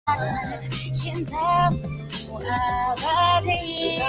Cintamu abadi.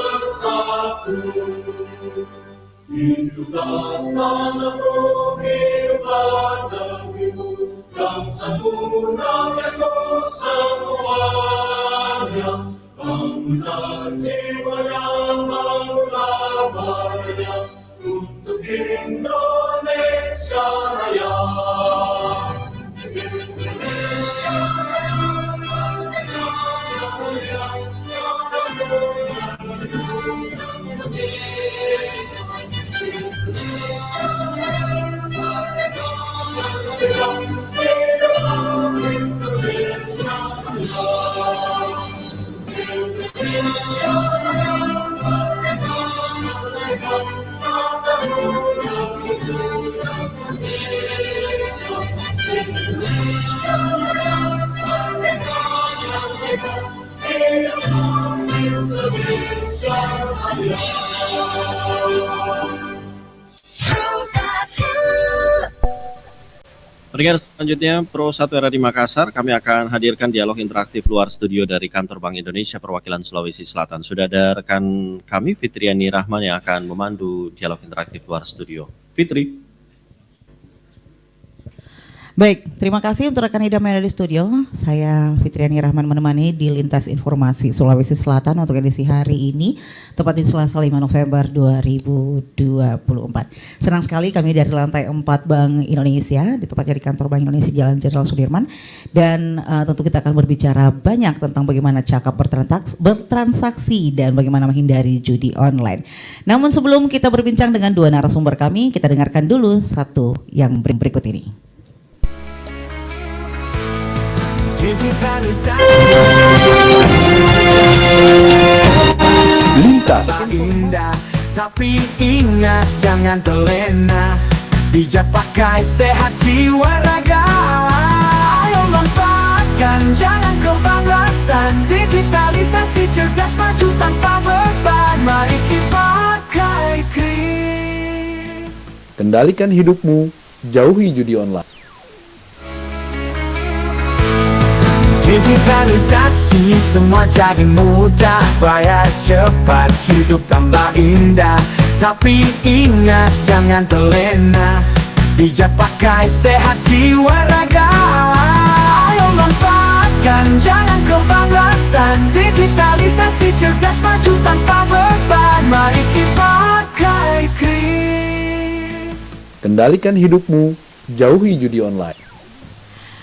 Bersatu, hiduplah tanahmu, hiduplah negerimu, bangsamu, rakyatmu semuanya. Bangunlah jiwanya, bangunlah badannya, untuk Indonesia Raya. Indonesia Raya. Pendengar selanjutnya Pro 1 RRI Makassar, kami akan hadirkan dialog interaktif luar studio dari Kantor Bank Indonesia Perwakilan Sulawesi Selatan. Sudah ada rekan kami Fitriani Rahman yang akan memandu dialog interaktif luar studio. Fitri. Baik, terima kasih untuk rekan Idam yang ada di studio. Saya Fitriani Rahman menemani di Lintas Informasi Sulawesi Selatan untuk edisi hari ini, tepat di Selasa 5 November 2024. Senang sekali kami dari lantai 4 Bank Indonesia, di tepatnya di Kantor Bank Indonesia Jalan Jenderal Sudirman. Dan tentu kita akan berbicara banyak tentang bagaimana cakap bertransaksi dan bagaimana menghindari judi online. Namun sebelum kita berbincang dengan dua narasumber kami, kita dengarkan dulu satu yang berikut ini. Lintas indah, tapi ingat jangan terlena. Bijak pakai sehat jiwa raga. Ayo manfaatkan, jangan kebablasan. Digitalisasi cerdas maju tanpa beban. Mari kita pakai kris. Kendalikan hidupmu, jauhi judi online. Digitalisasi semua jadi mudah, bayar cepat, hidup tambah indah. Tapi ingat jangan terlena. Bijak pakai sehat jiwa raga. Ayo manfaatkan, jangan kebablasan. Digitalisasi cerdas maju tanpa beban. Mari kita pakai kris. Kendalikan hidupmu, jauhi judi online.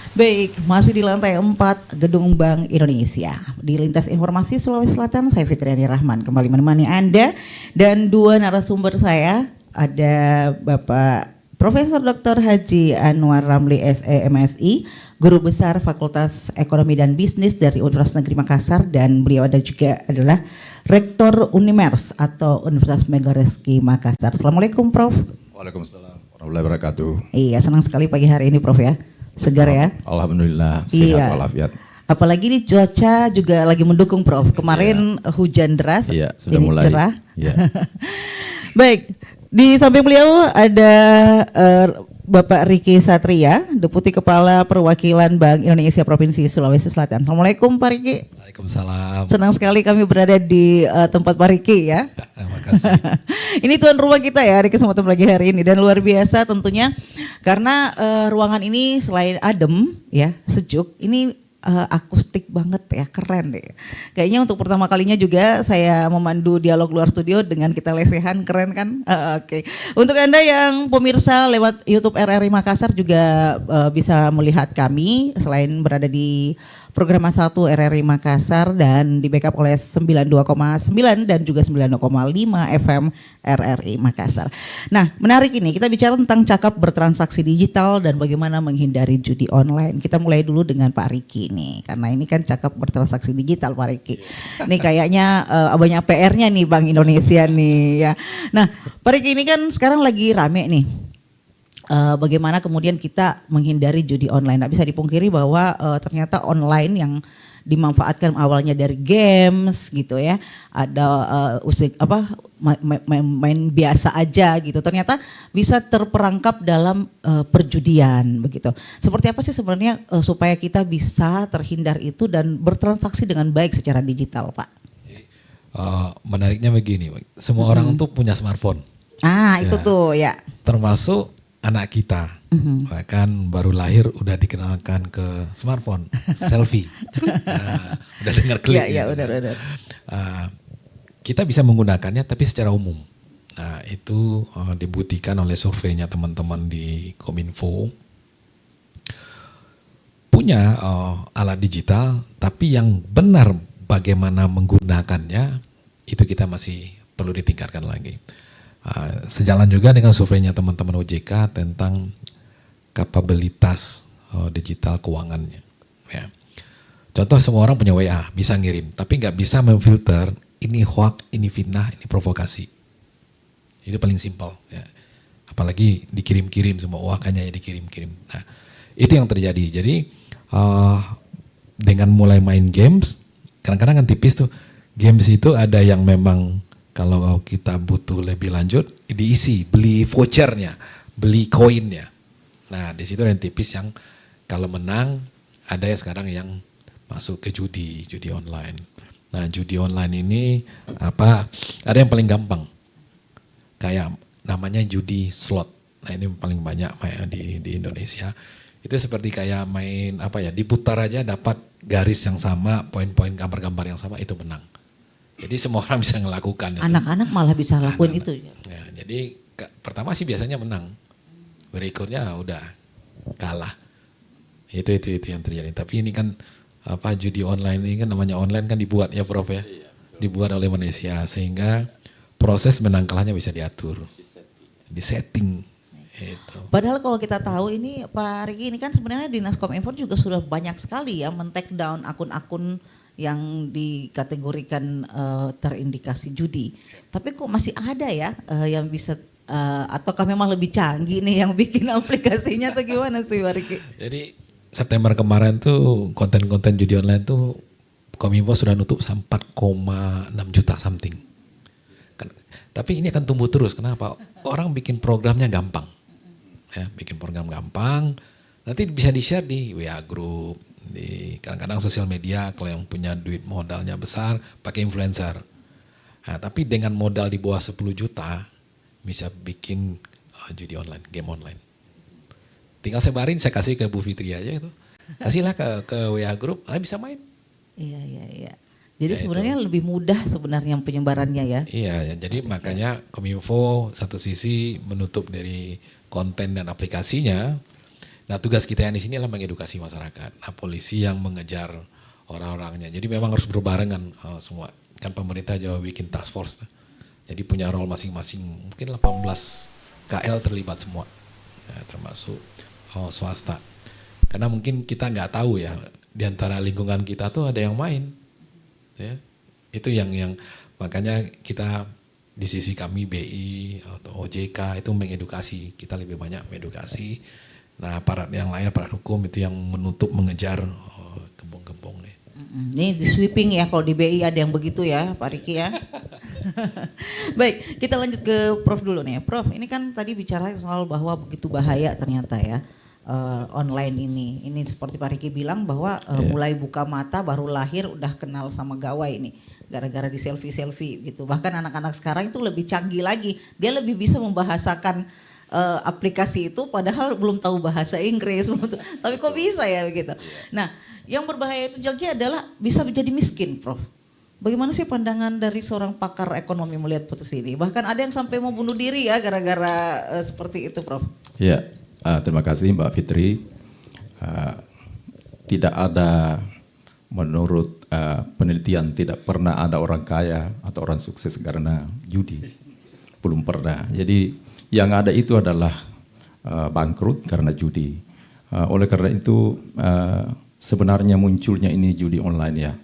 Baik, masih di lantai 4 Gedung Bank Indonesia. Di Lintas Informasi Sulawesi Selatan, saya Fitriani Rahman kembali menemani Anda. Dan dua narasumber saya, ada Bapak Profesor Dr. Haji Anwar Ramli SE MSI, Guru Besar Fakultas Ekonomi dan Bisnis dari Universitas Negeri Makassar, dan beliau ada juga adalah Rektor Unimers atau Universitas Megareski Makassar. Assalamualaikum Prof. Waalaikumsalam. warahmatullahi wabarakatuh. Iya, senang sekali pagi hari ini Prof ya. Segar ya. Alhamdulillah Iya. sehat walafiat. Apalagi nih cuaca juga lagi mendukung Prof. Kemarin hujan deras, Iya, sudah ini mulai. cerah. Iya. Baik, di samping beliau ada Bapak Riki Satria, Deputi Kepala Perwakilan Bank Indonesia Provinsi Sulawesi Selatan. Assalamualaikum Pak Riki. Waalaikumsalam. Senang sekali kami berada di tempat Pak Riki ya. Terima kasih. Ini tuan rumah kita ya di kesempatan pagi hari ini dan luar biasa tentunya karena ruangan ini selain adem ya, sejuk, ini akustik banget ya, keren deh. Kayaknya untuk pertama kalinya juga saya memandu dialog luar studio dengan kita lesehan, keren kan? Oke. Untuk Anda yang pemirsa lewat YouTube RRI Makassar juga bisa melihat kami selain berada di Program 1 RRI Makassar dan di backup oleh 92,9 dan juga 90,5 FM RRI Makassar. Nah, menarik ini kita bicara tentang cakap bertransaksi digital dan bagaimana menghindari judi online. Kita mulai dulu dengan Pak Riki nih, karena ini kan cakap bertransaksi digital Pak Riki. Ini kayaknya banyak PR-nya nih Bank Indonesia nih ya. Nah, Pak Riki ini kan sekarang lagi rame nih. Bagaimana kemudian kita menghindari judi online. Nggak bisa dipungkiri bahwa ternyata online yang dimanfaatkan awalnya dari games gitu ya, ada main biasa aja gitu, ternyata bisa terperangkap dalam perjudian begitu. Seperti apa sih sebenarnya supaya kita bisa terhindar itu dan bertransaksi dengan baik secara digital, Pak? Menariknya begini, semua orang tuh punya smartphone. Itu tuh ya. Termasuk anak kita, bahkan baru lahir udah dikenalkan ke smartphone, selfie, udah dengar klik. Iya, benar. Kita bisa menggunakannya tapi secara umum. Nah itu dibuktikan oleh surveinya teman-teman di Kominfo. Punya alat digital tapi yang benar bagaimana menggunakannya itu kita masih perlu ditingkatkan lagi. Sejalan juga dengan surveinya teman-teman OJK tentang kapabilitas digital keuangannya. Ya. Contoh semua orang punya WA, bisa ngirim, tapi nggak bisa memfilter ini hoax, ini fitnah, ini provokasi. Itu paling simpel. Ya. Apalagi dikirim-kirim semua, hanya dikirim-kirim. Nah itu yang terjadi. Jadi dengan mulai main games, kadang-kadang kan tipis tuh, games itu ada yang memang kalau kita butuh lebih lanjut, diisi, beli vouchernya, beli koinnya. Nah di situ ada yang tipis yang kalau menang, ada ya sekarang yang masuk ke judi online. Nah judi online ini ada yang paling gampang, kayak namanya judi slot. Nah ini paling banyak di Indonesia. Itu seperti kayak main diputar aja dapat garis yang sama, poin-poin gambar-gambar yang sama, itu menang. Jadi semua orang bisa ngelakukan. Anak-anak malah bisa lakuin itu. Ya, jadi pertama sih biasanya menang, berikutnya udah kalah. Itu yang terjadi. Tapi ini kan judi online ini kan namanya online kan dibuat ya Prof ya, dibuat oleh manusia sehingga proses menang kalahnya bisa diatur, disetting. Itu. Padahal kalau kita tahu ini Pak Riki ini kan sebenarnya Dinas Kominfo juga sudah banyak sekali ya men-take down akun-akun yang dikategorikan terindikasi judi. Tapi kok masih ada ya yang bisa ataukah memang lebih canggih nih yang bikin aplikasinya atau gimana sih Pak Riki? Jadi September kemarin tuh konten-konten judi online tuh Kominfo sudah nutup 4,6 juta something. Tapi ini akan tumbuh terus. Kenapa? Orang bikin programnya gampang. Ya, bikin program gampang. Nanti bisa di-share di WA Group, di kadang-kadang sosial media kalau yang punya duit modalnya besar pakai influencer. Nah, tapi dengan modal di bawah 10 juta bisa bikin judi online, game online. Tinggal sebarin, saya kasih ke Bu Fitri aja itu. Kasihlah ke WA Group, bisa main. Iya. Jadi sebenarnya lebih mudah sebenarnya penyebarannya ya. Iya, jadi makanya Kominfo satu sisi menutup dari konten dan aplikasinya. Nah tugas kita yang di sini adalah mengedukasi masyarakat. Nah polisi yang mengejar orang-orangnya. Jadi memang harus berbarengan semua. Kan pemerintah juga bikin task force. Jadi punya role masing-masing. Mungkin 18 KL terlibat semua. Ya, termasuk swasta. Karena mungkin kita nggak tahu ya. Di antara lingkungan kita tuh ada yang main. Ya, itu yang makanya kita di sisi kami BI atau OJK itu mengedukasi, kita lebih banyak mengedukasi. Nah aparat yang lain, aparat hukum itu yang menutup mengejar gembong-gembong nih. Ini di sweeping ya, kalau di BI ada yang begitu ya Pak Riki ya. Baik, kita lanjut ke Prof dulu nih. Prof, ini kan tadi bicara soal bahwa begitu bahaya ternyata ya online ini. Ini seperti Pak Riki bilang bahwa mulai buka mata baru lahir udah kenal sama gawai ini. Gara-gara di selfie-selfie gitu. Bahkan anak-anak sekarang itu lebih canggih lagi. Dia lebih bisa membahasakan aplikasi itu padahal belum tahu bahasa Inggris. Tapi kok bisa ya begitu. Nah, yang berbahaya itu lagi adalah bisa menjadi miskin, Prof. Bagaimana sih pandangan dari seorang pakar ekonomi melihat putus ini? Bahkan ada yang sampai mau bunuh diri ya gara-gara seperti itu, Prof. Ya, terima kasih Mbak Fitri. Tidak ada, menurut penelitian, tidak pernah ada orang kaya atau orang sukses karena judi. Belum pernah. Jadi yang ada itu adalah bangkrut karena judi. Oleh karena itu sebenarnya munculnya ini judi online ya,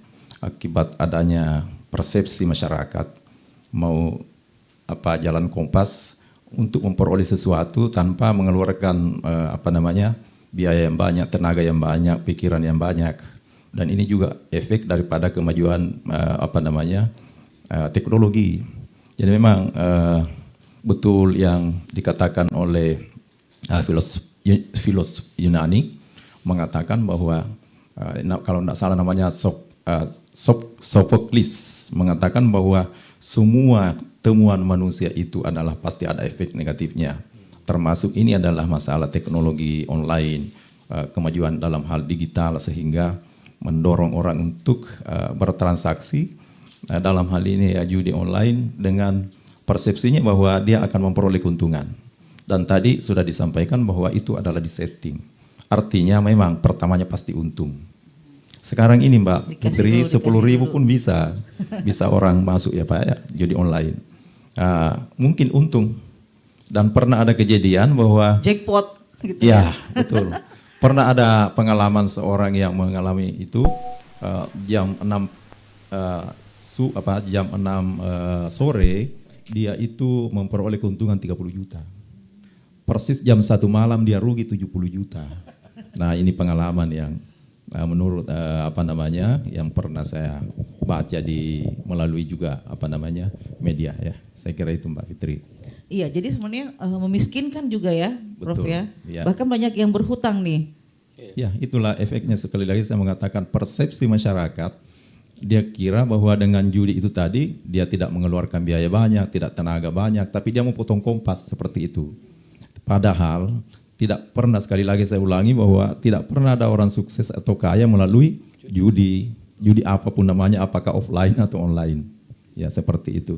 akibat adanya persepsi masyarakat mau jalan kompas untuk memperoleh sesuatu tanpa mengeluarkan biaya yang banyak, tenaga yang banyak, pikiran yang banyak. Dan ini juga efek daripada kemajuan teknologi. Jadi memang betul yang dikatakan oleh filosof Yunani mengatakan bahwa kalau tidak salah namanya Sophocles mengatakan bahwa semua temuan manusia itu adalah pasti ada efek negatifnya. Termasuk ini adalah masalah teknologi online, kemajuan dalam hal digital sehingga mendorong orang untuk bertransaksi dalam hal ini ya judi online dengan persepsinya bahwa dia akan memperoleh keuntungan. Dan tadi sudah disampaikan bahwa itu adalah disetting. Artinya memang pertamanya pasti untung. Sekarang ini Mbak Fitri 10.000 pun bisa orang masuk ya Pak ya judi online. Mungkin untung. Dan pernah ada kejadian bahwa jackpot gitu ya. Betul. Pernah ada pengalaman seorang yang mengalami itu jam 6 sore dia itu memperoleh keuntungan 30 juta. Persis jam 1 malam dia rugi 70 juta. Nah, ini pengalaman yang menurut yang pernah saya baca melalui juga media ya. Saya kira itu Mbak Fitri. Iya, jadi sebenarnya memiskinkan juga ya, Prof. Betul, ya. ya. Bahkan banyak yang berhutang nih. Ya, itulah efeknya. Sekali lagi saya mengatakan persepsi masyarakat, dia kira bahwa dengan judi itu tadi dia tidak mengeluarkan biaya banyak, tidak tenaga banyak, tapi dia mau potong kompas seperti itu. Padahal tidak pernah, sekali lagi saya ulangi bahwa tidak pernah ada orang sukses atau kaya melalui judi apapun namanya, apakah offline atau online. Ya, seperti itu.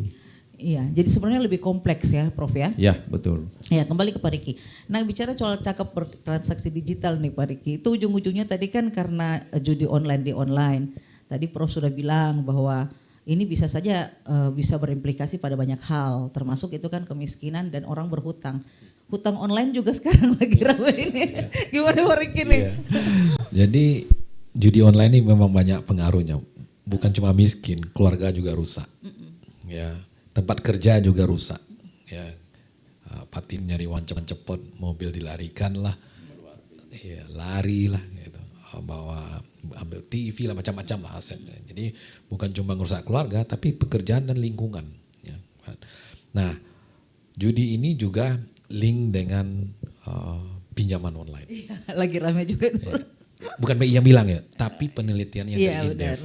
Iya, jadi sebenarnya lebih kompleks ya, Prof ya. Ya, betul. Ya, kembali ke Pak Riki. Nah, bicara soal cakap bertransaksi digital nih Pak Riki, itu ujung-ujungnya tadi kan karena judi online di online. Tadi Prof sudah bilang bahwa ini bisa saja bisa berimplikasi pada banyak hal, termasuk itu kan kemiskinan dan orang berhutang. Hutang online juga sekarang lagi ramai ini. Gimana Pak Riki nih? Iya. Jadi judi online ini memang banyak pengaruhnya. Bukan cuma miskin, keluarga juga rusak. Ya. Tempat kerja juga rusak, ya. Patin nyari uang cepet, mobil dilarikan lah, ya, lari lah, gitu. Ambil TV lah, macam-macam lah asetnya. Jadi bukan cuma merusak keluarga, tapi pekerjaan dan lingkungan. Ya. Nah, judi ini juga link dengan pinjaman online. Iya, lagi ramai juga. Ya. Bukan BI yang bilang ya, tapi penelitiannya dari Indef.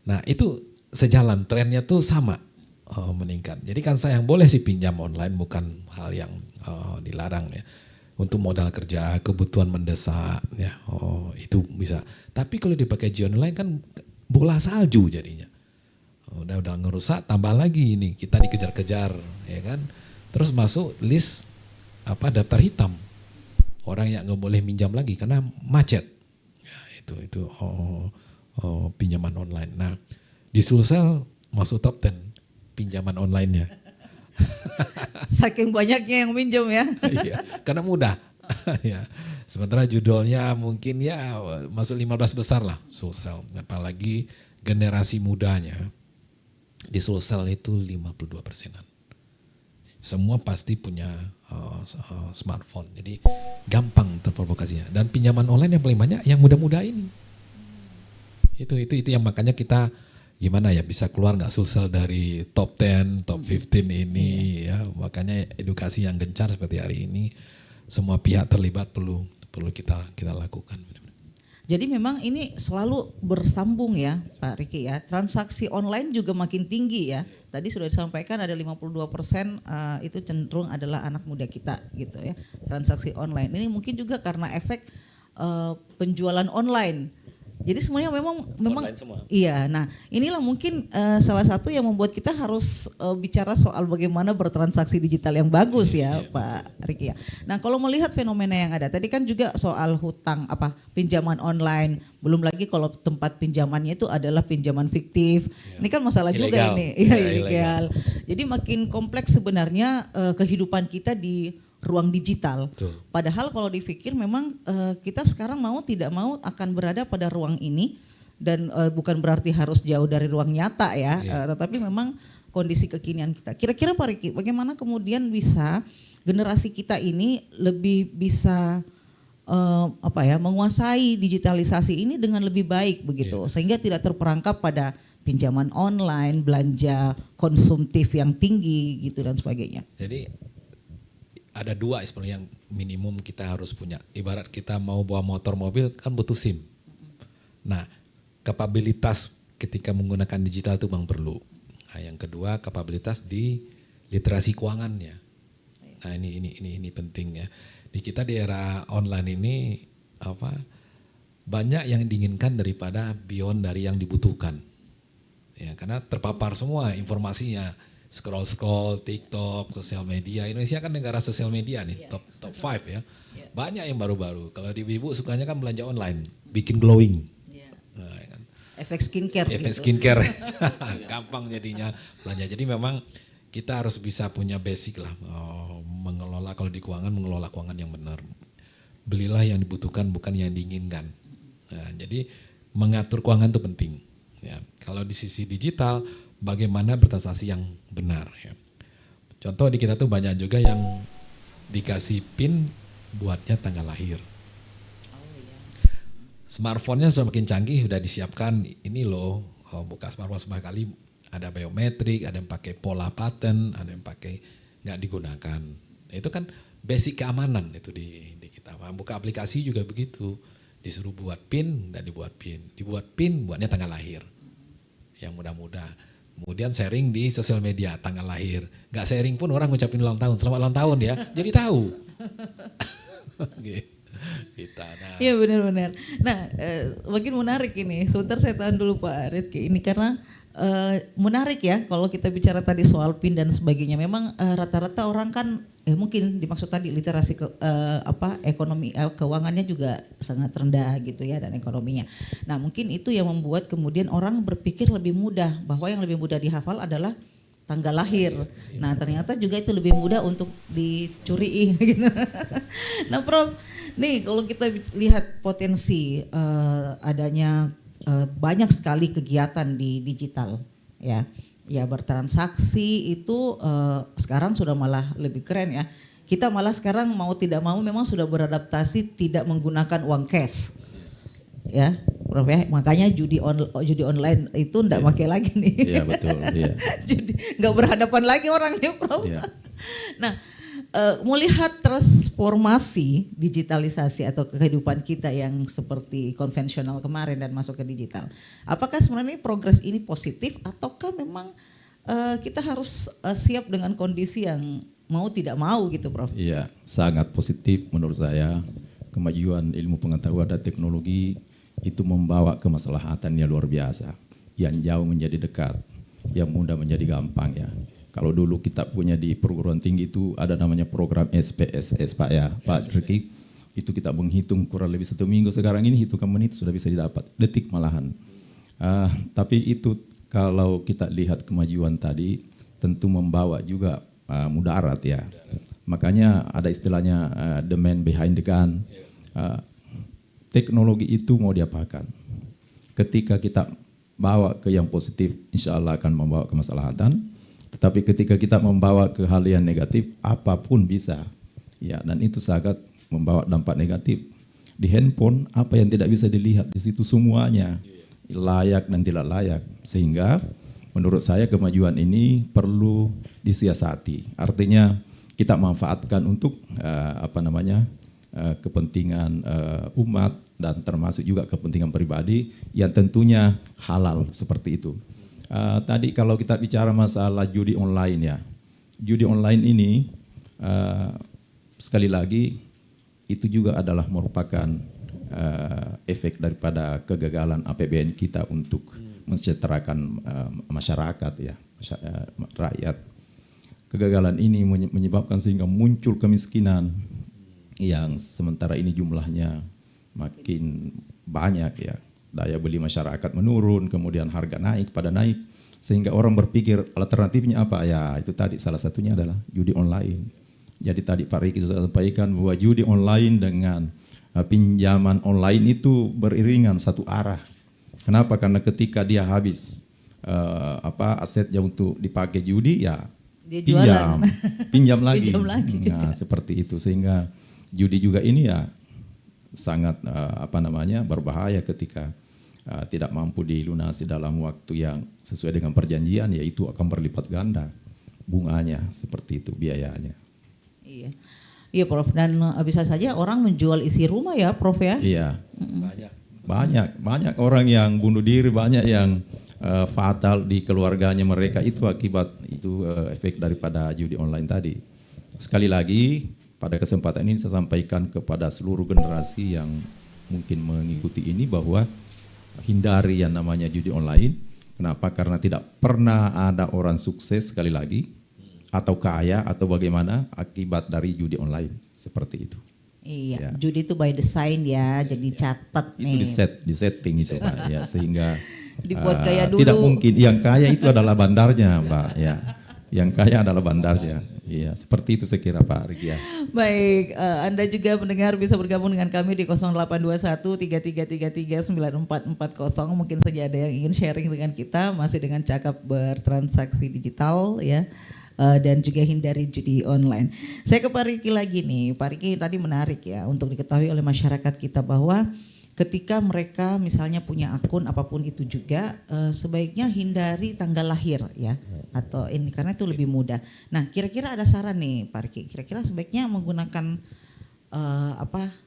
Nah, itu sejalan, trennya tuh sama. Meningkat. Jadi kan saya yang boleh sih pinjam online, bukan hal yang dilarang ya. Untuk modal kerja, kebutuhan mendesak ya. Itu bisa. Tapi kalau dipakai judi online kan bola salju jadinya. Udah ngerusak, tambah lagi ini kita dikejar-kejar ya kan. Terus masuk list daftar hitam. Orang yang nggak boleh minjam lagi karena macet. Ya, itu pinjaman online. Nah, di Sulsel masuk top 10 pinjaman online-nya. Saking banyaknya yang minjem ya. Iya, karena mudah. Ya. Sementara judulnya mungkin ya masuk 15 besar lah Sulsel. Apalagi generasi mudanya di Sulsel itu 52%-an. semua pasti punya smartphone. Jadi gampang terprovokasinya. Dan pinjaman online yang paling banyak yang muda-muda ini. Itu yang makanya kita gimana ya bisa keluar nggak susah dari top 10, top 15 ini ya. Makanya edukasi yang gencar seperti hari ini semua pihak terlibat perlu kita lakukan. Jadi memang ini selalu bersambung ya Pak Riki ya. Transaksi online juga makin tinggi ya. Tadi sudah disampaikan ada 52% itu cenderung adalah anak muda kita gitu ya. Transaksi online ini mungkin juga karena efek penjualan online. Jadi semuanya memang semua. Iya. Nah, inilah mungkin salah satu yang membuat kita harus bicara soal bagaimana bertransaksi digital yang bagus ya, Pak Riki ya. Nah, kalau melihat fenomena yang ada tadi kan juga soal hutang pinjaman online, belum lagi kalau tempat pinjamannya itu adalah pinjaman fiktif. Ini kan masalah Ilegal. juga ini, ilegal. Jadi makin kompleks sebenarnya kehidupan kita di ruang digital. Betul. Padahal kalau dipikir memang kita sekarang mau tidak mau akan berada pada ruang ini dan bukan berarti harus jauh dari ruang nyata ya, tetapi memang kondisi kekinian kita. Kira-kira Pak Riki, bagaimana kemudian bisa generasi kita ini lebih bisa menguasai digitalisasi ini dengan lebih baik begitu, sehingga tidak terperangkap pada pinjaman online, belanja konsumtif yang tinggi gitu dan sebagainya. Jadi ada dua sebenarnya yang minimum kita harus punya. Ibarat kita mau bawa motor mobil kan butuh SIM. Nah, kapabilitas ketika menggunakan digital itu memang perlu. Nah, yang kedua kapabilitas di literasi keuangannya. Nah, ini penting ya. Di kita di era online ini banyak yang diinginkan daripada beyond dari yang dibutuhkan. Ya, karena terpapar semua informasinya. Scroll TikTok, sosial media. Indonesia kan negara sosial media nih, top 5 ya. Banyak yang baru-baru. Kalau di ibu sukanya kan belanja online, bikin glowing. Nah, kan. Efek skincare. Skincare, gampang jadinya belanja. Jadi memang kita harus bisa punya basic lah, mengelola kalau di keuangan, mengelola keuangan yang benar. Belilah yang dibutuhkan bukan yang diinginkan. Nah, jadi mengatur keuangan itu penting. Ya, kalau di sisi digital bagaimana bertransaksi yang benar ya. Contoh di kita tuh banyak juga yang dikasih PIN buatnya tanggal lahir. Smartphone-nya sudah makin canggih, sudah disiapkan ini loh, buka smartphone sekali ada biometrik, ada yang pakai pola pattern, ada yang pakai nggak digunakan. Nah, itu kan basic keamanan itu di kita. Buka aplikasi juga begitu, disuruh buat PIN, nggak dibuat PIN, dibuat PIN buatnya tanggal lahir. Yang muda-muda. Kemudian sharing di sosial media tanggal lahir. Nggak sharing pun orang ngucapin ulang tahun, selamat ulang tahun ya. Jadi tahu. Iya benar-benar. Nah, makin menarik ini. Sebentar saya tahan dulu Pak Rizky. Ini karena menarik ya kalau kita bicara tadi soal PIN dan sebagainya. Memang rata-rata orang kan mungkin dimaksud tadi literasi ekonomi keuangannya juga sangat rendah gitu ya, dan ekonominya. Nah, mungkin itu yang membuat kemudian orang berpikir lebih mudah bahwa yang lebih mudah dihafal adalah tanggal lahir. Nah, ternyata juga itu lebih mudah untuk dicuri gitu. Nah, Prof, nih kalau kita lihat potensi adanya banyak sekali kegiatan di digital ya. Ya, bertransaksi itu sekarang sudah malah lebih keren ya. Kita malah sekarang mau tidak mau memang sudah beradaptasi tidak menggunakan uang cash. Ya, Prof ya. Makanya judi online itu enggak pakai lagi nih. Iya, betul, iya. Judi enggak berhadapan lagi orangnya, Prof. Iya. Nah, melihat transformasi digitalisasi atau kehidupan kita yang seperti konvensional kemarin dan masuk ke digital, apakah sebenarnya progres ini positif ataukah memang kita harus siap dengan kondisi yang mau tidak mau gitu, Prof? Iya, sangat positif menurut saya. Kemajuan ilmu pengetahuan dan teknologi itu membawa kemaslahatan yang luar biasa, yang jauh menjadi dekat, yang mudah menjadi gampang ya. Kalau dulu kita punya di perguruan tinggi itu ada namanya program SPSS Pak ya, Pak Riki. Itu kita menghitung kurang lebih 1 minggu, sekarang ini hitungan menit sudah bisa didapat, detik malahan. Tapi itu kalau kita lihat kemajuan tadi tentu membawa juga mudarat ya. Makanya ada istilahnya the man behind the gun. Teknologi itu mau diapakan? Ketika kita bawa ke yang positif, insya Allah akan membawa kemaslahatan. Tetapi ketika kita membawa ke hal yang negatif, apapun bisa. Ya, dan itu sangat membawa dampak negatif. Di handphone, apa yang tidak bisa dilihat di situ semuanya layak dan tidak layak. Sehingga menurut saya kemajuan ini perlu disiasati. Artinya kita manfaatkan untuk kepentingan umat dan termasuk juga kepentingan pribadi yang tentunya halal seperti itu. Tadi kalau kita bicara masalah judi online ya, judi online ini sekali lagi itu juga adalah merupakan efek daripada kegagalan APBN kita untuk mensejahterakan masyarakat ya, rakyat. Kegagalan ini menyebabkan sehingga muncul kemiskinan yang sementara ini jumlahnya makin banyak ya. Daya beli masyarakat menurun, kemudian harga naik, sehingga orang berpikir alternatifnya apa ya, itu tadi salah satunya adalah judi online. Jadi tadi Pak Riki sudah sampaikan bahwa judi online dengan pinjaman online itu beriringan satu arah. Kenapa? Karena ketika dia habis asetnya untuk dipakai judi ya Dia pinjam lagi. Pinjam lagi juga. Nah, seperti itu, sehingga judi juga ini ya sangat berbahaya ketika tidak mampu dilunasi dalam waktu yang sesuai dengan perjanjian, yaitu akan berlipat ganda bunganya, seperti itu biayanya. Iya. Iya Prof, dan bisa saja orang menjual isi rumah ya Prof ya? Iya. Banyak orang yang bunuh diri, banyak yang fatal di keluarganya mereka itu akibat itu efek daripada judi online tadi. Sekali lagi pada kesempatan ini saya sampaikan kepada seluruh generasi yang mungkin mengikuti ini bahwa hindari yang namanya judi online. Kenapa? Karena tidak pernah ada orang sukses sekali lagi atau kaya atau bagaimana akibat dari judi online seperti itu. Iya, Ya. judi itu by design ya, jadi catat nih. Itu di setting itu Pak ya, sehingga Dibuat kayak dulu. tidak mungkin yang kaya itu adalah bandarnya Pak ya. Yang kaya adalah bandarnya. Iya, seperti itu saya kira Pak Riki ya. Baik, Anda juga mendengar bisa bergabung dengan kami di 0821-3333-9440. Mungkin saja ada yang ingin sharing dengan kita, masih dengan cakap bertransaksi digital ya. Dan juga hindari judi online. Saya ke Pak Riki lagi nih. Pak Riki tadi menarik ya untuk diketahui oleh masyarakat kita bahwa ketika mereka misalnya punya akun apapun itu juga sebaiknya hindari tanggal lahir ya, atau ini karena itu lebih mudah. Nah, kira-kira ada saran nih Pak Riki. Kira-kira sebaiknya menggunakan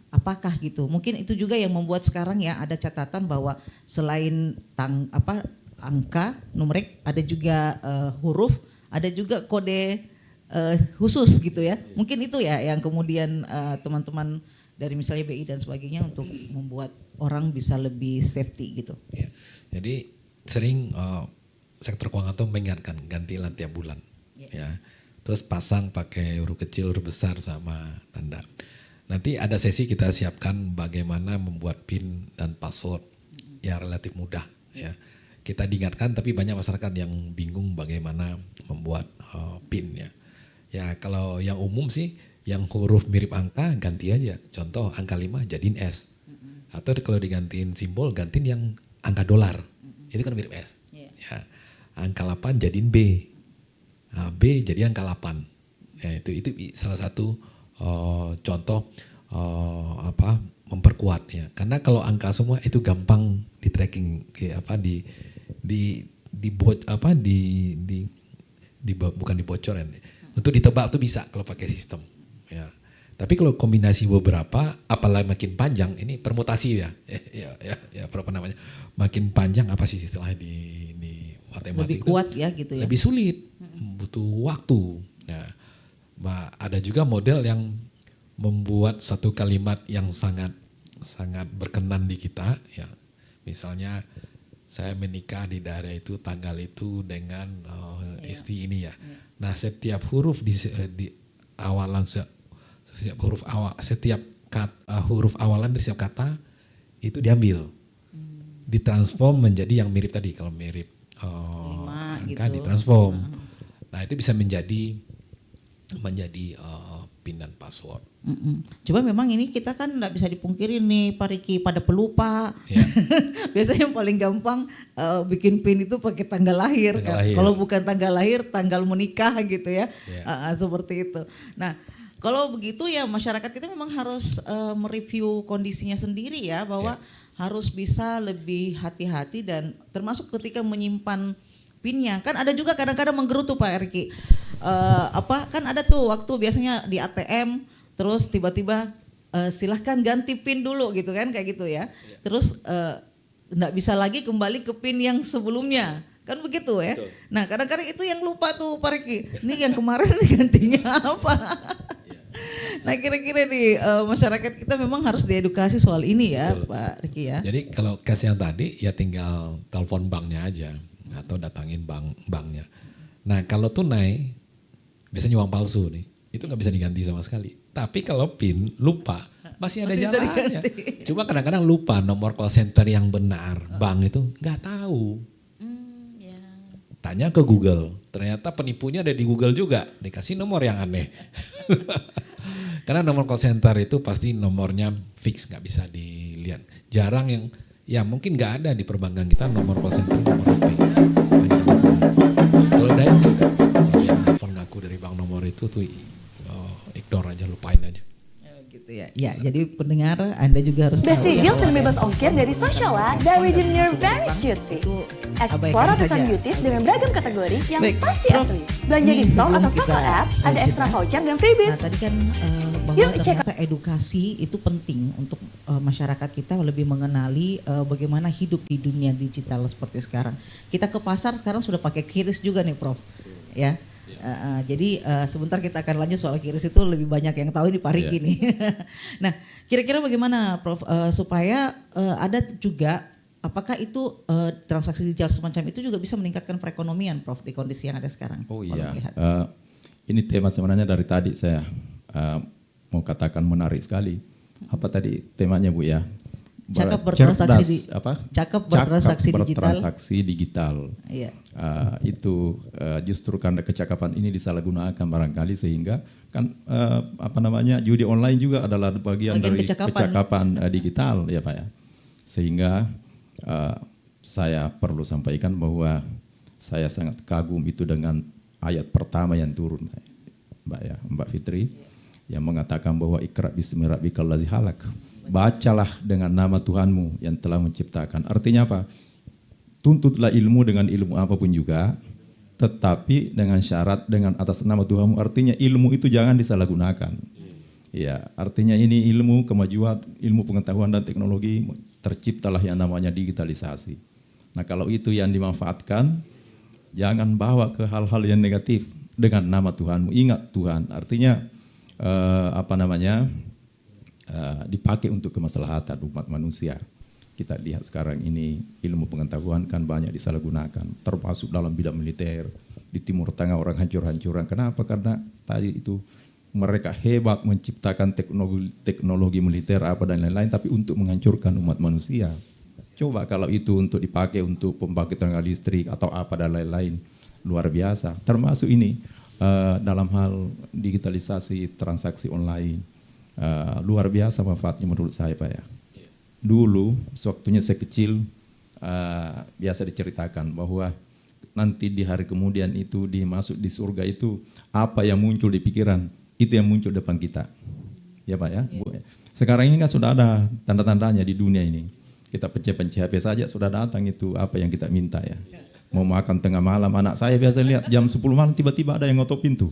apakah gitu. Mungkin itu juga yang membuat sekarang ya ada catatan bahwa selain angka numerik, ada juga huruf, ada juga kode khusus gitu ya. Mungkin itu ya yang kemudian teman-teman dari misalnya BI dan sebagainya untuk membuat orang bisa lebih safety gitu. Ya. Jadi sering sektor keuangan itu mengingatkan gantilah tiap bulan. Ya. Terus pasang pakai huruf kecil, huruf besar sama tanda. Nanti ada sesi kita siapkan bagaimana membuat PIN dan password yang relatif mudah ya. Kita diingatkan tapi banyak masyarakat yang bingung bagaimana membuat PIN ya. Ya kalau yang umum sih yang huruf mirip angka ganti aja. Contoh angka 5 jadiin S. Atau kalau digantiin simbol gantiin yang angka dolar. Itu kan mirip S. Ya. Angka 8 jadiin B. Nah, B jadi angka 8. Ya, itu salah satu contoh memperkuat ya. Karena kalau angka semua itu gampang di tracking ya, bukan dibocorin. Untuk ditebak tuh bisa kalau pakai sistem ya. Tapi kalau kombinasi beberapa apalagi makin panjang ini permutasi ya. Apa namanya? Makin panjang apa sih istilahnya di matematika? Lebih kuat ya gitu ya. Lebih sulit. Butuh waktu. Ya. Ada juga model yang membuat satu kalimat yang sangat berkenan di kita ya. Misalnya saya menikah di daerah itu tanggal itu dengan istri ini ya. Nah, setiap huruf di awalan setiap huruf awalan dari setiap kata itu diambil. Ditransform menjadi yang mirip tadi. Kalau mirip angka gitu. Ditransform. Nah, itu bisa menjadi menjadi PIN dan password. Cuma memang ini kita kan nggak bisa dipungkiri nih Pak Riki, pada pelupa. Ya. Biasanya yang paling gampang bikin PIN itu pakai tanggal lahir. Tanggal kan. lahir. Kalau bukan tanggal lahir, tanggal menikah gitu ya. Ya. Seperti itu. Nah, kalau begitu ya masyarakat kita memang harus mereview kondisinya sendiri ya, bahwa harus bisa lebih hati-hati dan termasuk ketika menyimpan PIN-nya. Kan ada juga kadang-kadang menggerutu Pak Riki. Kan ada tuh waktu biasanya di ATM terus tiba-tiba silahkan ganti PIN dulu gitu kan, kayak gitu ya. Terus nggak bisa lagi kembali ke PIN yang sebelumnya. Kan begitu ya. Betul. Nah kadang-kadang itu yang lupa tuh Pak Riki. Ini yang kemarin gantinya apa? Nah kira-kira nih masyarakat kita memang harus diedukasi soal ini ya. Betul. Pak Riki ya. Jadi kalau case yang tadi ya tinggal telepon banknya aja atau datangin banknya. Nah kalau tunai biasanya uang palsu nih, itu nggak bisa diganti sama sekali. Tapi kalau PIN lupa masih ada Masih bisa jalannya. diganti. Cuma kadang-kadang lupa nomor call center yang benar, bank itu nggak tahu. Tanya ke Google, ternyata penipunya ada di Google juga, dikasih nomor yang aneh. Karena nomor call center itu pasti nomornya fix, nggak bisa dilihat. Jarang yang, ya mungkin nggak ada di perbankan kita nomor call center nomor HP. Kalau ada itu, kalau yang telepon ngaku dari bank nomor itu tuh ignore aja, lupain aja. Gitu ya. Ya, jadi pendengar Anda juga harus tahu Besti ya. deal dan bebas ongkir dari Sociala dari Junior Very Cutie. Explore ratusan beauties dengan beragam kategori yang Baik, pasti Prof, asli. Belanja ini di Store sebelum atau kita Soko App ada extra jeda. voucher dan freebies. Nah tadi kan bahwa Yuk, cek. ternyata edukasi itu penting untuk masyarakat kita lebih mengenali bagaimana hidup di dunia digital seperti sekarang. Kita ke pasar sekarang sudah pakai QRIS juga nih Prof. Ya. Jadi sebentar kita akan lanjut soal QRIS itu, lebih banyak yang tahu ini Pak Riki nih. Nah kira-kira bagaimana Prof supaya ada juga, apakah itu transaksi digital semacam itu juga bisa meningkatkan perekonomian Prof di kondisi yang ada sekarang? Oh Kalau iya, melihat. ini tema sebenarnya dari tadi saya mau katakan menarik sekali. Apa tadi temanya Bu ya? Cakap bertransaksi Cakap bertransaksi digital. Iya. Itu justru karena kecakapan ini disalahgunakan barangkali, sehingga kan judi online juga adalah bagian dari kecakapan digital ya Pak ya. Sehingga saya perlu sampaikan bahwa saya sangat kagum itu dengan ayat pertama yang turun Mbak Fitri, yang mengatakan bahwa Iqra bismi rabbikal ladzi khalaq. Bacalah dengan nama Tuhanmu yang telah menciptakan. Artinya apa? Tuntutlah ilmu dengan ilmu apapun juga, tetapi dengan syarat dengan atas nama Tuhanmu. Artinya ilmu itu jangan disalahgunakan. Ya, artinya ini ilmu kemajuan, ilmu pengetahuan dan teknologi, terciptalah yang namanya digitalisasi. Nah, kalau itu yang dimanfaatkan, jangan bawa ke hal-hal yang negatif dengan nama Tuhanmu. Ingat Tuhan, artinya dipakai untuk kemaslahatan umat manusia. Kita lihat sekarang ini ilmu pengetahuan kan banyak disalahgunakan, termasuk dalam bidang militer. Di Timur Tengah orang hancur-hancuran. Kenapa? Karena tadi itu mereka hebat menciptakan teknologi militer apa dan lain-lain, tapi untuk menghancurkan umat manusia. Coba kalau itu untuk dipakai untuk pembangkit tenaga listrik atau apa dan lain-lain, luar biasa. Termasuk ini dalam hal digitalisasi transaksi online. Luar biasa manfaatnya menurut saya Pak ya. Dulu sewaktunya saya kecil biasa diceritakan bahwa nanti di hari kemudian itu dimasuk di surga itu apa yang muncul di pikiran itu yang muncul depan kita. Ya Pak ya. Sekarang ini kan sudah ada tanda-tandanya di dunia ini. Kita pencet-pencet HP saja sudah datang itu apa yang kita minta ya. Mau makan tengah malam, anak saya biasa lihat jam 10 malam tiba-tiba ada yang ngotok pintu.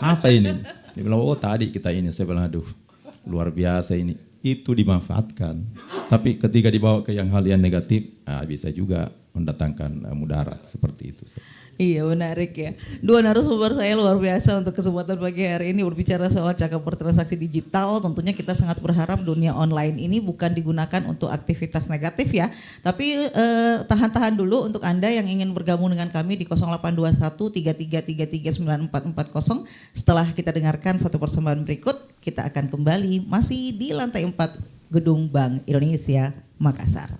Apa ini? Dia bilang, oh tadi kita ini. Saya bilang, aduh luar biasa ini. Itu dimanfaatkan. Tapi ketika dibawa ke hal yang negatif, bisa juga mendatangkan mudarat seperti itu. Iya menarik ya. Dua narasumber saya luar biasa untuk kesempatan pagi hari ini berbicara soal cakap bertransaksi digital. Tentunya kita sangat berharap dunia online ini bukan digunakan untuk aktivitas negatif ya. Tapi tahan-tahan dulu untuk Anda yang ingin bergabung dengan kami di 0821 3333 9440. Setelah kita dengarkan satu persembahan berikut, kita akan kembali masih di lantai 4 Gedung Bank Indonesia Makassar.